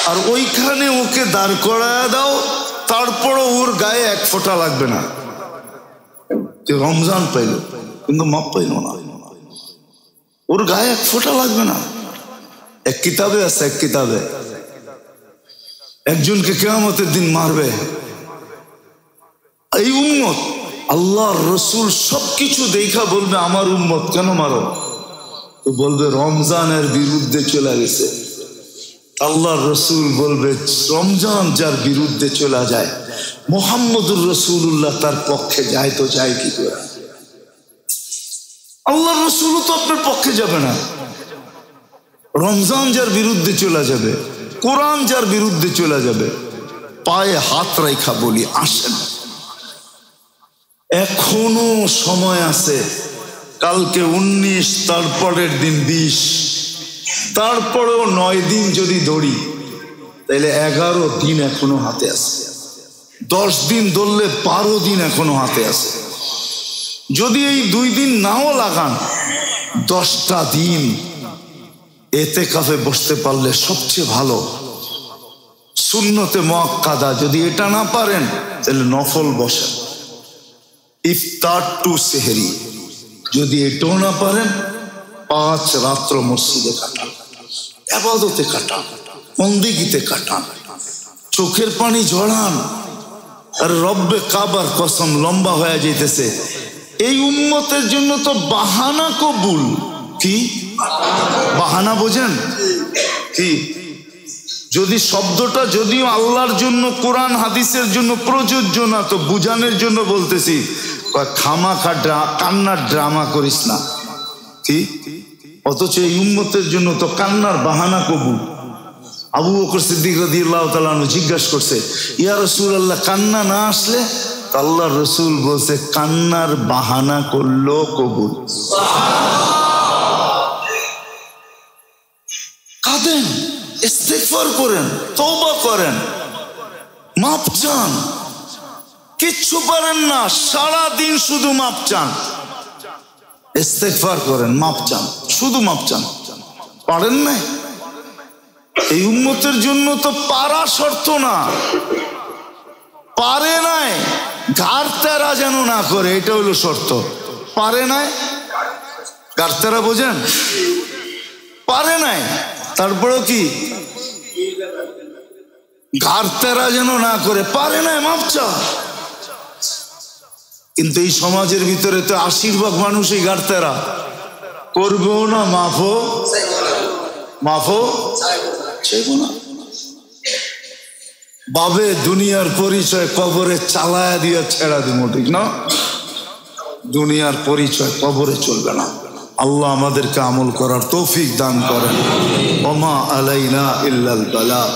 আর ওইখানে ওকে দাঁড় করায় দাও, তারপরও ওর গায়ে এক ফোঁটা লাগবে না। রমজান পাইল কিন্তু মাপ পাইল না, ওর গায়ে এক ফোঁটা লাগবে না। এক কিতাবে আছে, এক কিতাবে একজনকে কিয়ামতের দিন মারবে এই উম্মত। আল্লাহর রসুল সবকিছু দেখা বলবে আমার উম্মত কেন মারো? তো বলবে রমজানের বিরুদ্ধে চলে গেছে। আল্লাহর রসুল বলবে রমজান যার বিরুদ্ধে চলে যায়, মুহাম্মদুর রাসূলুল্লাহ তার পক্ষে যায় তো যায় কি করে? আল্লাহর রসুলও তো আপনার পক্ষে যাবে না। রমজান যার বিরুদ্ধে চলে যাবে, কোরআন যার বিরুদ্ধে চলে যাবে, পায়ে হাত রাখা বলি আসেন, এখনো সময় আছে। কালকে 19, তারপরের দিন 20, তারপরেও 9 দিন যদি ধরি তাহলে 11 দিন এখনো হাতে আছে। 10 দিন ধরলে 12 দিন এখনো হাতে আছে। যদি এই 2 দিন নাও লাগান, 10টা দিন এতেকাফে বসতে পারলে সবচেয়ে ভালো। সুন্নতে মুআক্কাদা যদি এটা না পারেন তাহলে নফল বসেন, ইফতার টু সেহরি। যদি এটাও না পারেন 5 রাত্র মসজিদে কাটান, ইবাদতে কাটান, বন্দেগীতে কাটান, চোখের পানি ঝরান। আর রব্বে কাবার কসম লম্বা হয়ে যাইতেছে। এই উম্মতের জন্য তো বাহানা কবুল। কি বাহানা বোঝেন কি? যদি শব্দটা যদিও আল্লাহর জন্য, কোরআন হাদিসের জন্য প্রযোজ্য না, তো বুঝানোর জন্য বলতেছি, খামাখা কান্নার ড্রামা করিস না। কি? অথচ এই উম্মতের জন্য তো কান্নার বাহানা কবুল। আবু বকর সিদ্দিক রাদিয়াল্লাহু তাআলা আনহু জিজ্ঞাসা করছে, ইয়া রাসূলুল্লাহ কান্না না আসলে? আল্লাহর রাসূল বলছে কান্নার বাহানা করলো কবুল। কাঁদেন, ইস্তিগফার করেন, তওবা করেন, মাপ চান। কিচ্ছু পারেন না, সারা দিন শুধু মাপ চান, ইস্তিগফার করেন, মাপ চান, শুধু মাপ চান। পারেন না? এই উম্মতের জন্য তো পারা শর্ত না, পারে নাই ঘাড় তেরা যেন না করে, এটা হলো শর্ত। পারে নাই ঘাড় তেরা, বোঝেন? পারে নাই, তারপরেও কি ঘাড় তেরা যেন না করে, পারে নাই মাপ চা। কিন্তু এই সমাজের ভিতরে তো 80% মানুষই ঘাড় তেরা, করবেও না, মাফও চাইব না। বাবে দুনিয়ার পরিচয় কবরে চালায়া দিয়া ছেড়া দিব, ঠিক না? দুনিয়ার পরিচয় কবরে চলবে না। আল্লাহ আমাদেরকে আমল করার তৌফিক দান করেন। ওমা আলাইনা ইল্লাল বালাগ।